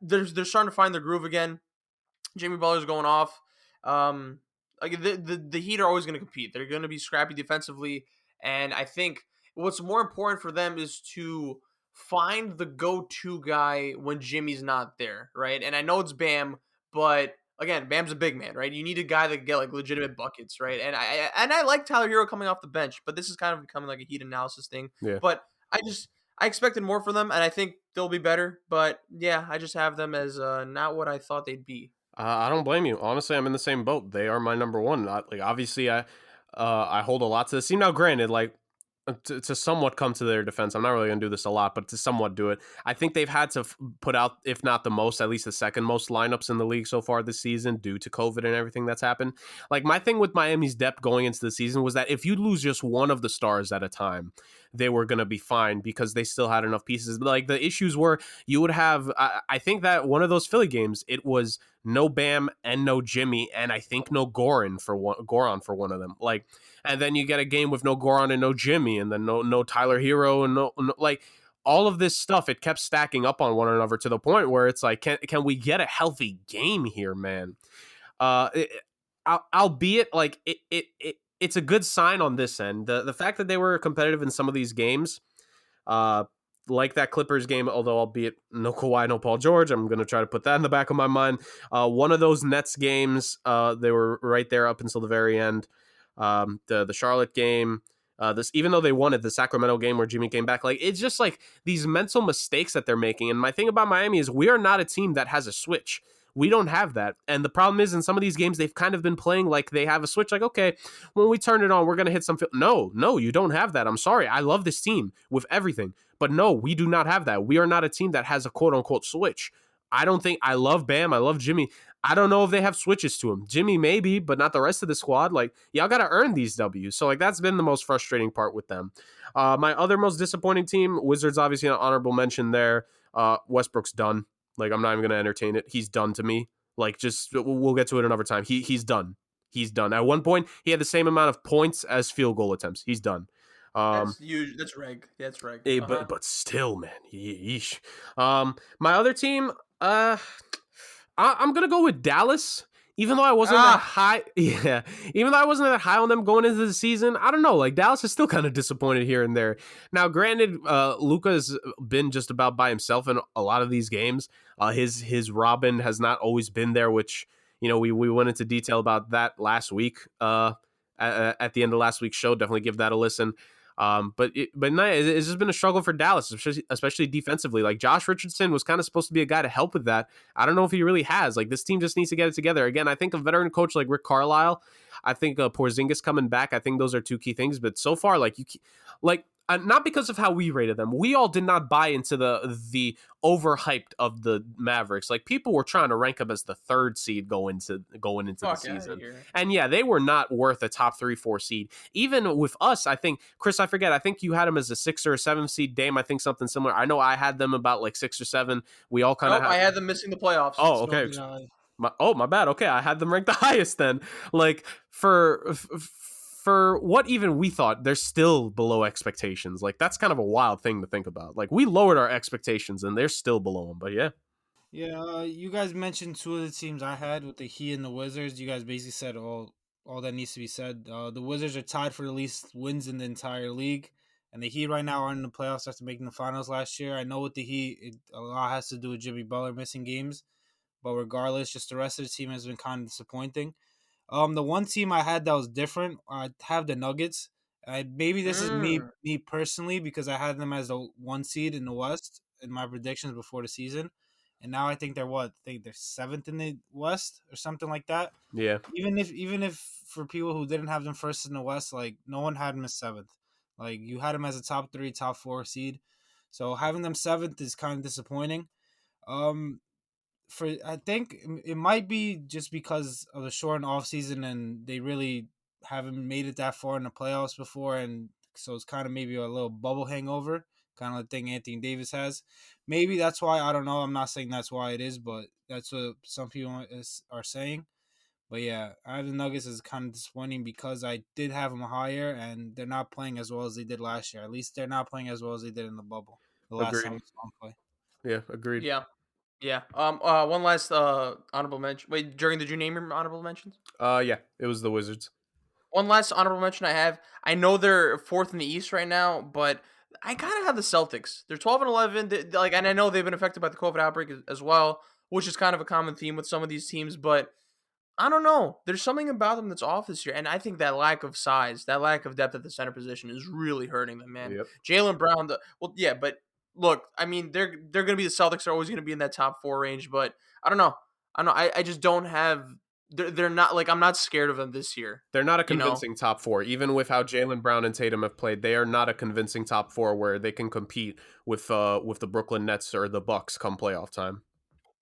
they're starting to find their groove again. Jimmy Butler's going off. Like the Heat are always going to compete. They're going to be scrappy defensively, and I think what's more important for them is to find the go-to guy when Jimmy's not there, right? And I know it's Bam, but again, Bam's a big man, right? You need a guy that can get like legitimate buckets, right? And I like Tyler Hero coming off the bench, but this is kind of becoming like a Heat analysis thing. Yeah. But I expected more from them, and I think they'll be better. But yeah, I just have them as not what I thought they'd be. I don't blame you. Honestly, I'm in the same boat. They are my number one. Obviously, I hold a lot to this team. Now, granted, to somewhat come to their defense, I'm not really gonna do this a lot, but to somewhat do it, I think they've had to put out, if not the most, at least the second most lineups in the league so far this season due to COVID and everything that's happened. Like my thing with Miami's depth going into the season was that if you lose just one of the stars at a time, they were gonna be fine because they still had enough pieces. But like the issues were, you would have. I think that one of those Philly games, it was no Bam and no Jimmy, and I think no Goran for one of them. Like, and then you get a game with no Goran and no Jimmy, and then no Tyler Hero and no like all of this stuff. It kept stacking up on one another to the point where it's like, can we get a healthy game here, man? Albeit like it's a good sign on this end. The fact that they were competitive in some of these games, like that Clippers game, although albeit no Kawhi, no Paul George, I'm going to try to put that in the back of my mind. One of those Nets games, they were right there up until the very end. The Charlotte game, even though they won it, the Sacramento game where Jimmy came back, like it's just like these mental mistakes that they're making. And my thing about Miami is we are not a team that has a switch. We don't have that. And the problem is in some of these games, they've kind of been playing like they have a switch. Like, okay, when we turn it on, we're going to hit some. No, you don't have that. I'm sorry. I love this team with everything. But no, we do not have that. We are not a team that has a quote unquote switch. I don't think I love Bam. I love Jimmy. I don't know if they have switches to him. Jimmy maybe, but not the rest of the squad. Like, y'all got to earn these W's. So, like, that's been the most frustrating part with them. My other most disappointing team, Wizards, obviously an honorable mention there. Westbrook's done. Like, I'm not even going to entertain it. He's done to me. Like, just, we'll get to it another time. He's done. He's done. At one point, he had the same amount of points as field goal attempts. He's done. That's huge. That's reg. That's reg. But still, man. Yeesh. My other team, I'm gonna go with Dallas. Even though I wasn't that high, even though I wasn't that high on them going into the season, I don't know. Like Dallas is still kind of disappointed here and there. Now, granted, Luka has been just about by himself in a lot of these games. His Robin has not always been there, which we went into detail about that last week. At the end of last week's show, definitely give that a listen. But it's just been a struggle for Dallas, especially defensively. Like Josh Richardson was kind of supposed to be a guy to help with that. I don't know if he really has. Like this team just needs to get it together. Again, I think a veteran coach like Rick Carlisle, I think Porzingis coming back, I think those are two key things. But so far, not because of how we rated them. We all did not buy into the overhyped of the Mavericks. Like, people were trying to rank them as the 3rd seed going into the Fuck out of season. here. And yeah, they were not worth a top 3-4 seed. Even with us, I think, Chris, I forget, I think you had them as a 6 or a 7 seed. Dame, I think something similar. I know I had them about like 6 or 7. We all kind of Nope, I had them missing the playoffs. Oh, okay. My bad. Okay, I had them ranked the highest then. Like, for what even we thought, they're still below expectations. Like, that's kind of a wild thing to think about. Like, we lowered our expectations and they're still below them. But yeah. Yeah, you guys mentioned 2 of the teams I had with the Heat and the Wizards. You guys basically said all that needs to be said. The Wizards are tied for the least wins in the entire league, and the Heat right now are in the playoffs after making the finals last year. I know with the Heat, a lot has to do with Jimmy Butler missing games, but regardless, just the rest of the team has been kind of disappointing. The one team I had that was different, I have the Nuggets. Maybe this is me personally because I had them as the 1 seed in the West in my predictions before the season, and now I think they're what? I think they're 7th in the West or something like that. Yeah. Even if for people who didn't have them first in the West, like no one had them as 7th. Like you had them as a top 3, top 4 seed, so having them 7th is kind of disappointing. Um, I think it might be just because of the short off season and they really haven't made it that far in the playoffs before, and so it's kind of maybe a little bubble hangover, kind of the thing Anthony Davis has. Maybe that's why. I don't know. I'm not saying that's why it is, but that's what some people are saying. But yeah, I have the Nuggets as kind of disappointing because I did have them higher, and they're not playing as well as they did last year. At least they're not playing as well as they did in the bubble the last time Agreed. we saw them play. Yeah, agreed. Yeah. Yeah. One last honorable mention. Wait, Jurgen, did you name your honorable mentions? Yeah, it was the Wizards. One last honorable mention I have. I know they're 4th in the East right now, but I kind of have the Celtics. They're 12 and 11. Like, and I know they've been affected by the COVID outbreak as well, which is kind of a common theme with some of these teams. But I don't know. There's something about them that's off this year, and I think that lack of size, that lack of depth at the center position, is really hurting them, man. Yep. Jaylen Brown, yeah, but look, I mean, they're going to be the Celtics. Are always going to be in that top 4 range, but I don't know. I just don't have. They're not like I'm not scared of them this year. They're not a convincing top 4. Even with how Jaylen Brown and Tatum have played, they are not a convincing top 4 where they can compete with the Brooklyn Nets or the Bucks come playoff time.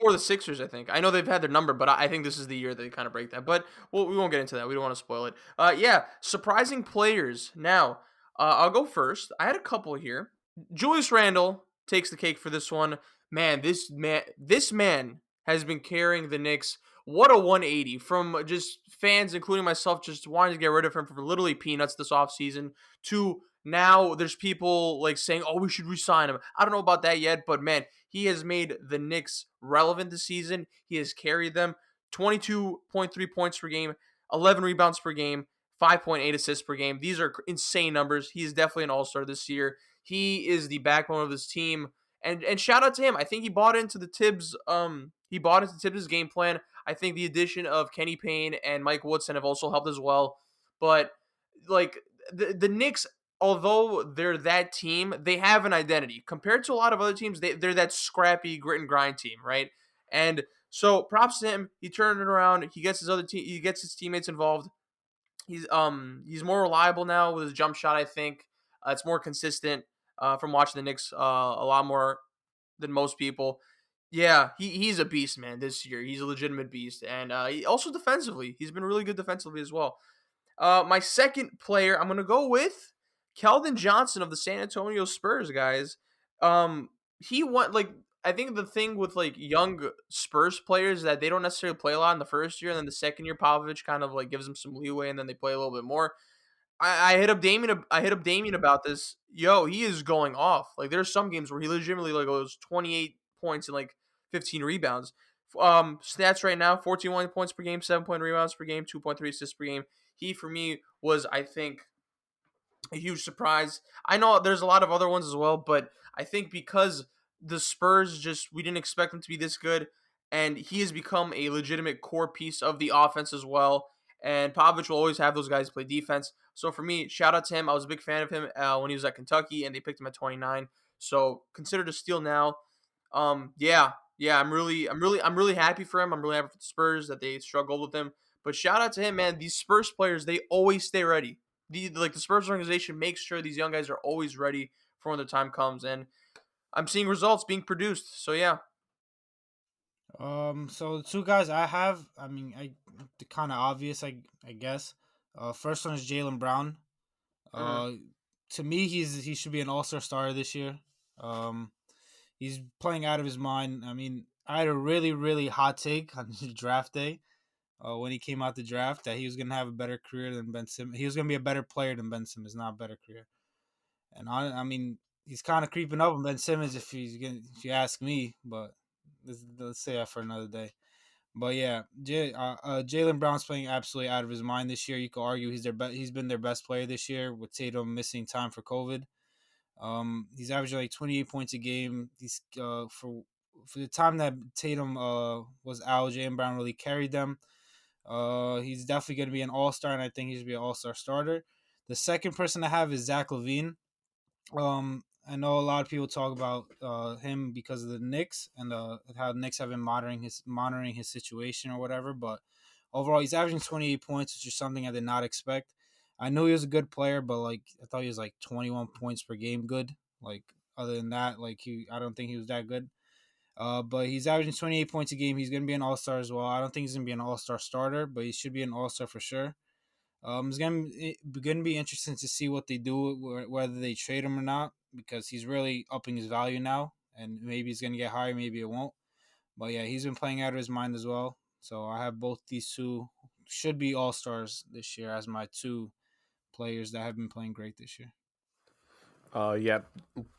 Or the Sixers, I think. I know they've had their number, but I think this is the year they kind of break that. But we won't get into that. We don't want to spoil it. Yeah, surprising players. Now, I'll go first. I had a couple here. Julius Randle takes the cake for this one. Man, this man has been carrying the Knicks. What a 180 from just fans, including myself, just wanting to get rid of him for literally peanuts this offseason to now there's people like saying, oh, we should re-sign him. I don't know about that yet, but man, he has made the Knicks relevant this season. He has carried them 22.3 points per game, 11 rebounds per game, 5.8 assists per game. These are insane numbers. He is definitely an all-star this year. He is the backbone of this team. And shout out to him. I think he bought into Tibbs' game plan. I think the addition of Kenny Payne and Mike Woodson have also helped as well. But like the Knicks, although they're that team, they have an identity. Compared to a lot of other teams, they're that scrappy grit and grind team, right? And so props to him. He turned it around. He gets his teammates involved. He's more reliable now with his jump shot, I think. It's more consistent from watching the Knicks a lot more than most people. Yeah, he's a beast, man, this year. He's a legitimate beast. And also defensively. He's been really good defensively as well. My second player, I'm going to go with Keldon Johnson of the San Antonio Spurs, guys. He went, like, I think the thing with, like, young Spurs players is that they don't necessarily play a lot in the first year, and then the second year, Popovich kind of, like, gives them some leeway, and then they play a little bit more. I hit up Damien about this. Yo, he is going off. Like, there's some games where he legitimately, like, goes 28 points and, like, 15 rebounds. Stats right now, 14 points per game, 7 rebounds per game, 2.3 assists per game. He, for me, was, I think, a huge surprise. I know there's a lot of other ones as well, but I think because the Spurs we didn't expect them to be this good, and he has become a legitimate core piece of the offense as well. And Popovich will always have those guys play defense. So for me, shout out to him. I was a big fan of him when he was at Kentucky, and they picked him at 29. So considered a steal now. Yeah, I'm really happy for him. I'm really happy for the Spurs that they struggled with him. But shout out to him, man. These Spurs players, they always stay ready. the Spurs organization makes sure these young guys are always ready for when the time comes, and I'm seeing results being produced. So yeah. So the two guys I have, I mean, kind of obvious, I guess. First one is Jaylen Brown. Mhm. Uh, to me, he should be an All-Star starter this year. Um, he's playing out of his mind. I mean, I had a really, really hot take on draft day. When he came out the draft, that he was gonna have a better career than Ben Simmons. He was gonna be a better player than Ben Simmons, not a better career. And I mean, he's kind of creeping up on Ben Simmons if you ask me. But let's say that for another day. But yeah, Jaylen Brown's playing absolutely out of his mind this year. You could argue he's been their best player this year with Tatum missing time for COVID. He's averaging like 28 points a game. He's for the time that Tatum was out, Jaylen Brown really carried them. He's definitely going to be an All Star, and I think he should be an All Star starter. The second person I have is Zach LaVine. I know a lot of people talk about him because of the Knicks and how the Knicks have been monitoring his situation or whatever. But overall, he's averaging 28 points, which is something I did not expect. I knew he was a good player, but like I thought he was like 21 points per game good. Like other than that, I don't think he was that good. But he's averaging 28 points a game. He's gonna be an All Star as well. I don't think he's gonna be an All Star starter, but he should be an All Star for sure. It's gonna be interesting to see what they do, whether they trade him or not, because he's really upping his value now, and maybe he's gonna get higher, maybe it won't. But yeah, he's been playing out of his mind as well. So I have both these two should be all stars this year as my two players that have been playing great this year. Yeah,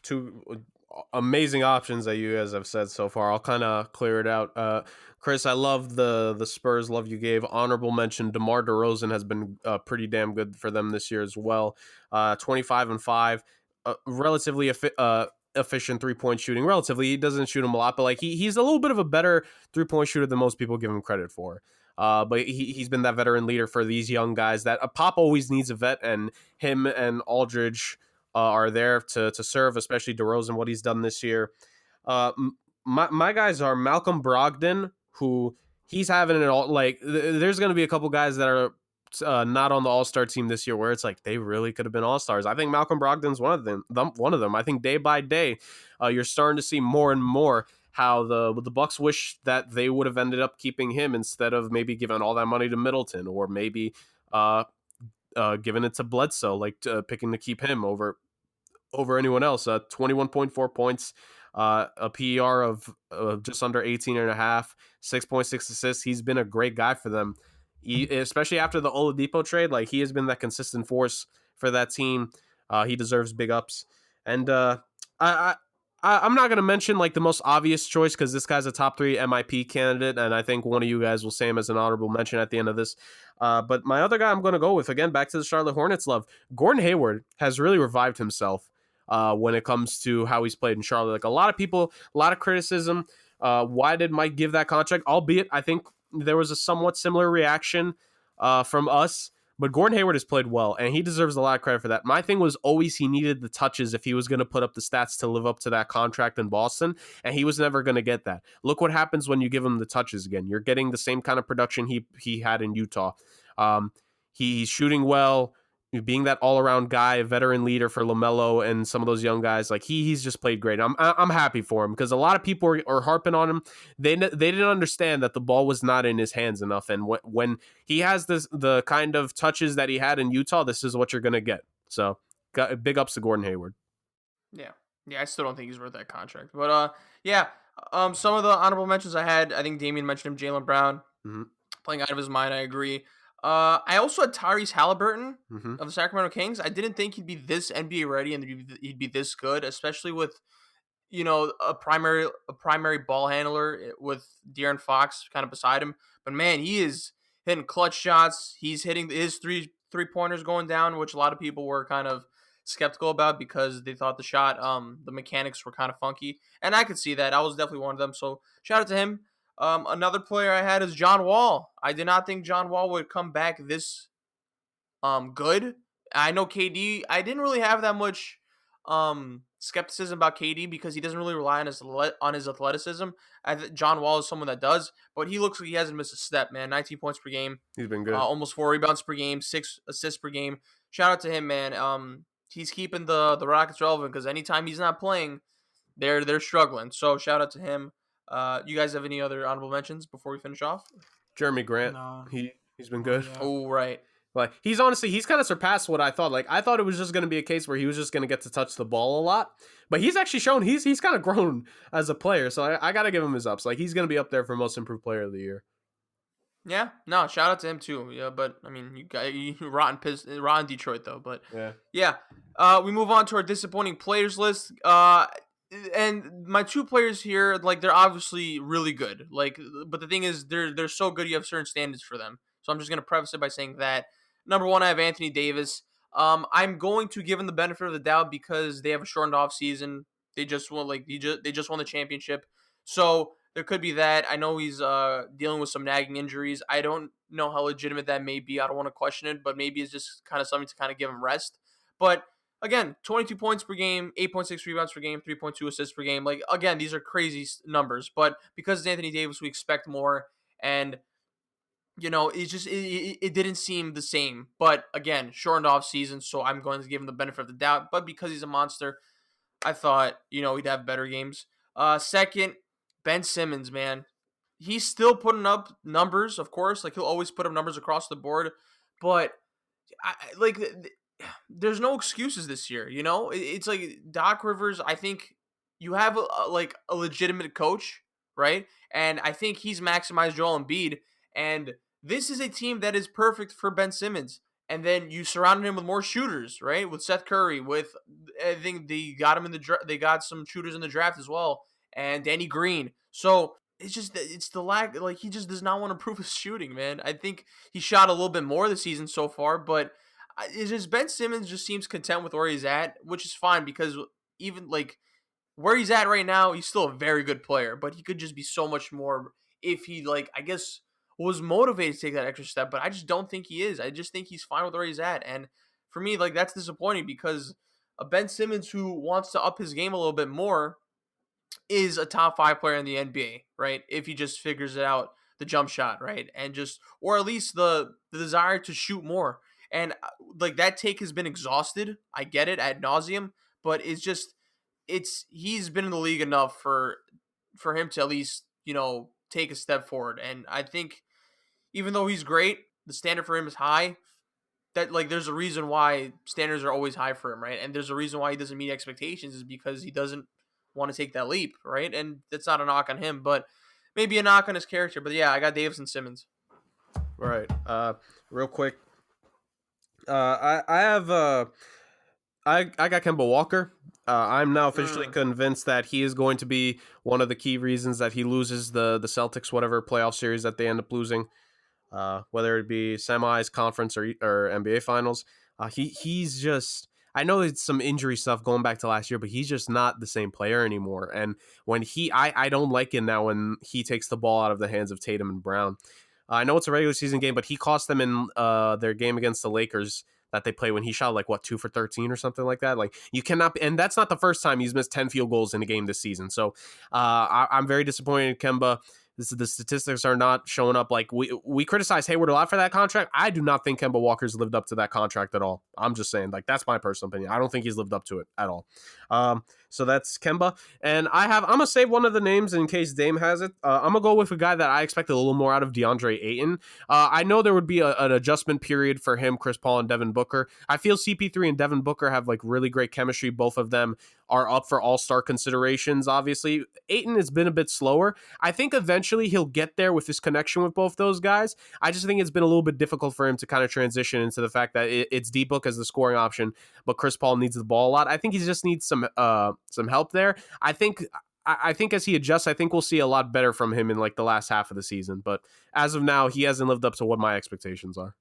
two amazing options that you guys have said so far. I'll kind of clear it out. Chris, I love the Spurs love you gave. Honorable mention: DeMar DeRozan has been pretty damn good for them this year as well. 25-5, relatively efficient 3-point shooting. Relatively, he doesn't shoot him a lot, but like he's a little bit of a better 3-point shooter than most people give him credit for. But he's been that veteran leader for these young guys. That a Pop always needs a vet, and him and Aldridge are there to serve, especially DeRozan, what he's done this year. My guys are Malcolm Brogdon, who he's having it all. Like, there's going to be a couple guys that are not on the All-Star team this year where it's like they really could have been All-Stars. I think Malcolm Brogdon's one of them. I think day by day, you're starting to see more and more how the Bucs wish that they would have ended up keeping him instead of maybe giving all that money to Middleton, or maybe giving it to Bledsoe, like picking to keep him over anyone else. 21.4 points, a PER of just under 18 and a half, 6.6 assists. He's been a great guy for them, especially after the Oladipo trade. Like, he has been that consistent force for that team. He deserves big ups. And I'm not going to mention like the most obvious choice because this guy's a top 3 MIP candidate, and I think one of you guys will say him as an honorable mention at the end of this. But my other guy I'm going to go with, again, back to the Charlotte Hornets love, Gordon Hayward has really revived himself when it comes to how he's played in Charlotte. Like, a lot of people, a lot of criticism. Why did Mike give that contract? Albeit, I think there was a somewhat similar reaction from us. But Gordon Hayward has played well, and he deserves a lot of credit for that. My thing was always he needed the touches if he was going to put up the stats to live up to that contract in Boston, and he was never going to get that. Look what happens when you give him the touches again. You're getting the same kind of production he had in Utah. He's shooting well, being that all-around guy, a veteran leader for LaMelo and some of those young guys. Like, he's just played great. I'm happy for him because a lot of people are harping on him. They didn't understand that the ball was not in his hands enough, and when he has the kind of touches that he had in Utah, this is what you're gonna get. So, big ups to Gordon Hayward. Yeah. Yeah, I still don't think he's worth that contract. But yeah. Some of the honorable mentions I had, I think Damian mentioned him, Jaylen Brown. Mm-hmm. Playing out of his mind, I agree. I also had Tyrese Halliburton Mm-hmm. of the Sacramento Kings. I didn't think he'd be this NBA ready and he'd be this good, especially with a primary ball handler with De'Aaron Fox kind of beside him. But man, he is hitting clutch shots. He's hitting his three pointers going down, which a lot of people were kind of skeptical about because they thought the mechanics were kind of funky, and I could see that. I was definitely one of them. So shout out to him. Another player I had is John Wall. I did not think John Wall would come back this good. I know KD. I didn't really have that much skepticism about KD because he doesn't really rely on his athleticism. John Wall is someone that does, but he looks like he hasn't missed a step, man. 19 points per game, He's been good. almost 4 rebounds per game, 6 assists per game. Shout out to him, man. He's keeping the Rockets relevant because anytime he's not playing, they're struggling. So shout out to him. You guys have any other honorable mentions before we finish off? Jeremy Grant, No. he's been good. Yeah. Oh, right. Like he's kind of surpassed what I thought. Like I thought it was just going to be a case where he was just going to get to touch the ball a lot, but he's actually shown he's kind of grown as a player. So I got to give him his ups. Like he's going to be up there for most improved player of the year. Yeah, no, shout out to him too. Yeah, but I mean, you rotten Detroit though. But yeah. We move on to our disappointing players list. And my 2 players here, like they're obviously really good. Like, but the thing is, they're so good. You have certain standards for them. So I'm just gonna preface it by saying that number 1, I have Anthony Davis. I'm going to give him the benefit of the doubt because they have a shortened off season. They just won they just won the championship. So there could be that. I know he's dealing with some nagging injuries. I don't know how legitimate that may be. I don't want to question it, but maybe it's just kind of something to kind of give him rest. But again, 22 points per game, 8.6 rebounds per game, 3.2 assists per game. Like, again, these are crazy numbers. But because it's Anthony Davis, we expect more. And, it didn't seem the same. But again, shortened off season, so I'm going to give him the benefit of the doubt. But because he's a monster, I thought, he'd have better games. Second, Ben Simmons, man. He's still putting up numbers, of course. Like, he'll always put up numbers across the board. But, there's no excuses this year, It's like Doc Rivers, I think you have a legitimate coach, right? And I think he's maximized Joel Embiid. And this is a team that is perfect for Ben Simmons. And then you surrounded him with more shooters, right? With Seth Curry, I think they got him in the they got some shooters in the draft as well, and Danny Green. So it's the lack, like he just does not want to improve his shooting, man. I think he shot a little bit more this season so far, but it's just Ben Simmons just seems content with where he's at, which is fine because even like where he's at right now, he's still a very good player, but he could just be so much more if he I guess was motivated to take that extra step, but I just don't think he is. I just think he's fine with where he's at. And for me, that's disappointing because a Ben Simmons who wants to up his game a little bit more is a top 5 player in the NBA, right? If he just figures it out, the jump shot, right? And or at least the desire to shoot more. And that take has been exhausted. I get it ad nauseum, but he's been in the league enough for him to at least, take a step forward. And I think even though he's great, the standard for him is high. That there's a reason why standards are always high for him, right? And there's a reason why he doesn't meet expectations is because he doesn't want to take that leap, right? And that's not a knock on him, but maybe a knock on his character. But yeah, I got Davis and Simmons. Right. Real quick. I have I got Kemba Walker. I'm now officially convinced that he is going to be one of the key reasons that he loses the Celtics, whatever playoff series that they end up losing, whether it be semis, conference, or NBA finals. He's just, I know it's some injury stuff going back to last year, but he's just not the same player anymore. And when I don't like it now when he takes the ball out of the hands of Tatum and Brown. I know it's a regular season game, but he cost them in their game against the Lakers that they play when he shot 2 for 13 or something like that. You cannot, and that's not the first time he's missed 10 field goals in a game this season. So I'm very disappointed in Kemba. The statistics are not showing up. We criticize Hayward a lot for that contract. I do not think Kemba Walker's lived up to that contract at all. I'm just saying, that's my personal opinion. I don't think he's lived up to it at all. So that's Kemba. And I'm going to save one of the names in case Dame has it. I'm going to go with a guy that I expect a little more out of, DeAndre Ayton. I know there would be an adjustment period for him, Chris Paul, and Devin Booker. I feel CP3 and Devin Booker have really great chemistry. Both of them are up for all-star considerations, obviously. Ayton has been a bit slower. I think eventually he'll get there with his connection with both those guys. I just think it's been a little bit difficult for him to kind of transition into the fact that it's D-Book as the scoring option, but Chris Paul needs the ball a lot. I think he just needs some help there. I think as he adjusts, I think we'll see a lot better from him in the last half of the season. But as of now, he hasn't lived up to what my expectations are.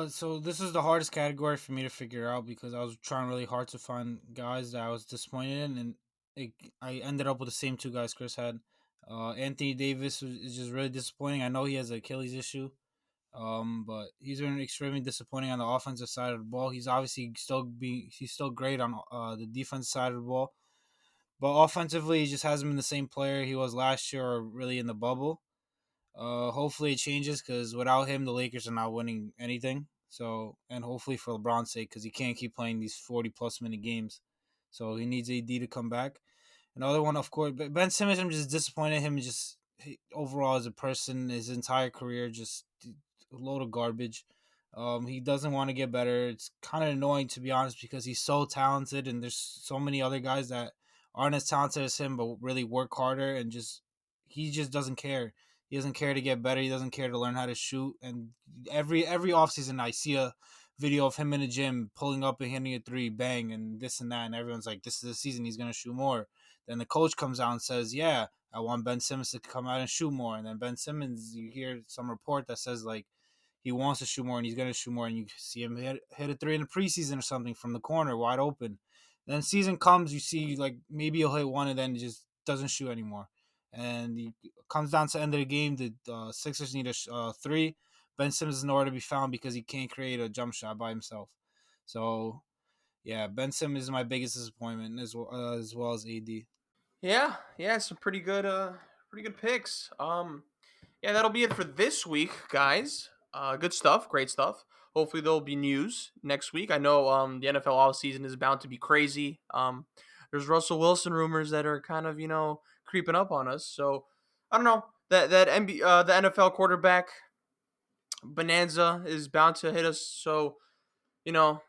So this is the hardest category for me to figure out because I was trying really hard to find guys that I was disappointed in, and I ended up with the same 2 guys Chris had. Anthony Davis is just really disappointing. I know he has an Achilles issue. But he's been extremely disappointing on the offensive side of the ball. He's obviously he's still great on the defensive side of the ball, but offensively he just hasn't been the same player he was last year or really in the bubble. Hopefully it changes because without him, the Lakers are not winning anything. So, and hopefully for LeBron's sake, because he can't keep playing these 40+ minute games. So he needs AD to come back. Another one, of course, but Ben Simmons. I'm just disappointed in him. Overall as a person, his entire career, just a load of garbage. He doesn't want to get better. It's kind of annoying, to be honest, because he's so talented, and there's so many other guys that aren't as talented as him, but really work harder, and he just doesn't care. He doesn't care to get better. He doesn't care to learn how to shoot. And every offseason, I see a video of him in the gym pulling up and hitting a three, bang, and this and that, and everyone's like, "This is the season he's gonna shoot more." Then the coach comes out and says, "Yeah, I want Ben Simmons to come out and shoot more." And then Ben Simmons, you hear some report that says like he wants to shoot more and he's gonna shoot more, and you see him hit a three in the preseason or something from the corner, wide open. Then season comes, you see like maybe he'll hit one and then just doesn't shoot anymore. And he comes down to the end of the game. The Sixers need a three. Ben Simmons is nowhere to be found because he can't create a jump shot by himself. So yeah, Ben Simmons is my biggest disappointment as well as AD. Yeah, some pretty good picks. Yeah, that'll be it for this week, guys. Good stuff, great stuff. Hopefully there'll be news next week. I know the NFL offseason is bound to be crazy. There's Russell Wilson rumors that are kind of, creeping up on us. So I don't know. The NFL quarterback bonanza is bound to hit us. So, you know,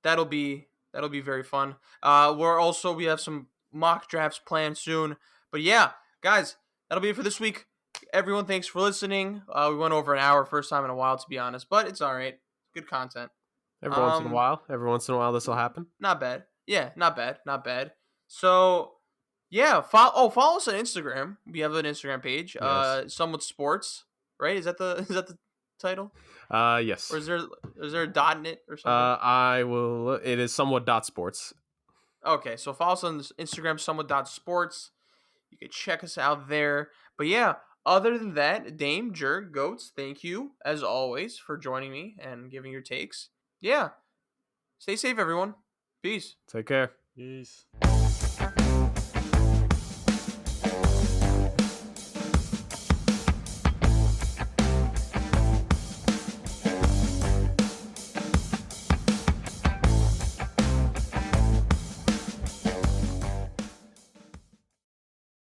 that'll be very fun. We have some mock drafts planned soon. But yeah, guys, that'll be it for this week. Everyone, thanks for listening. We went over an hour, first time in a while, to be honest, but it's all right. Good content. Every once in a while, this will happen. Not bad. Yeah, not bad. So, yeah, follow us on Instagram. We have an Instagram page. Yes. Somewhat Sports, right? Is that the title? Yes. Or is there a dot in it or something? I will. It is somewhat.sports. Okay, so follow us on Instagram, somewhat.sports. You can check us out there. But yeah, other than that, Dame, Jurg, Goats, thank you, as always, for joining me and giving your takes. Yeah, stay safe, everyone. Peace. Take care. Peace.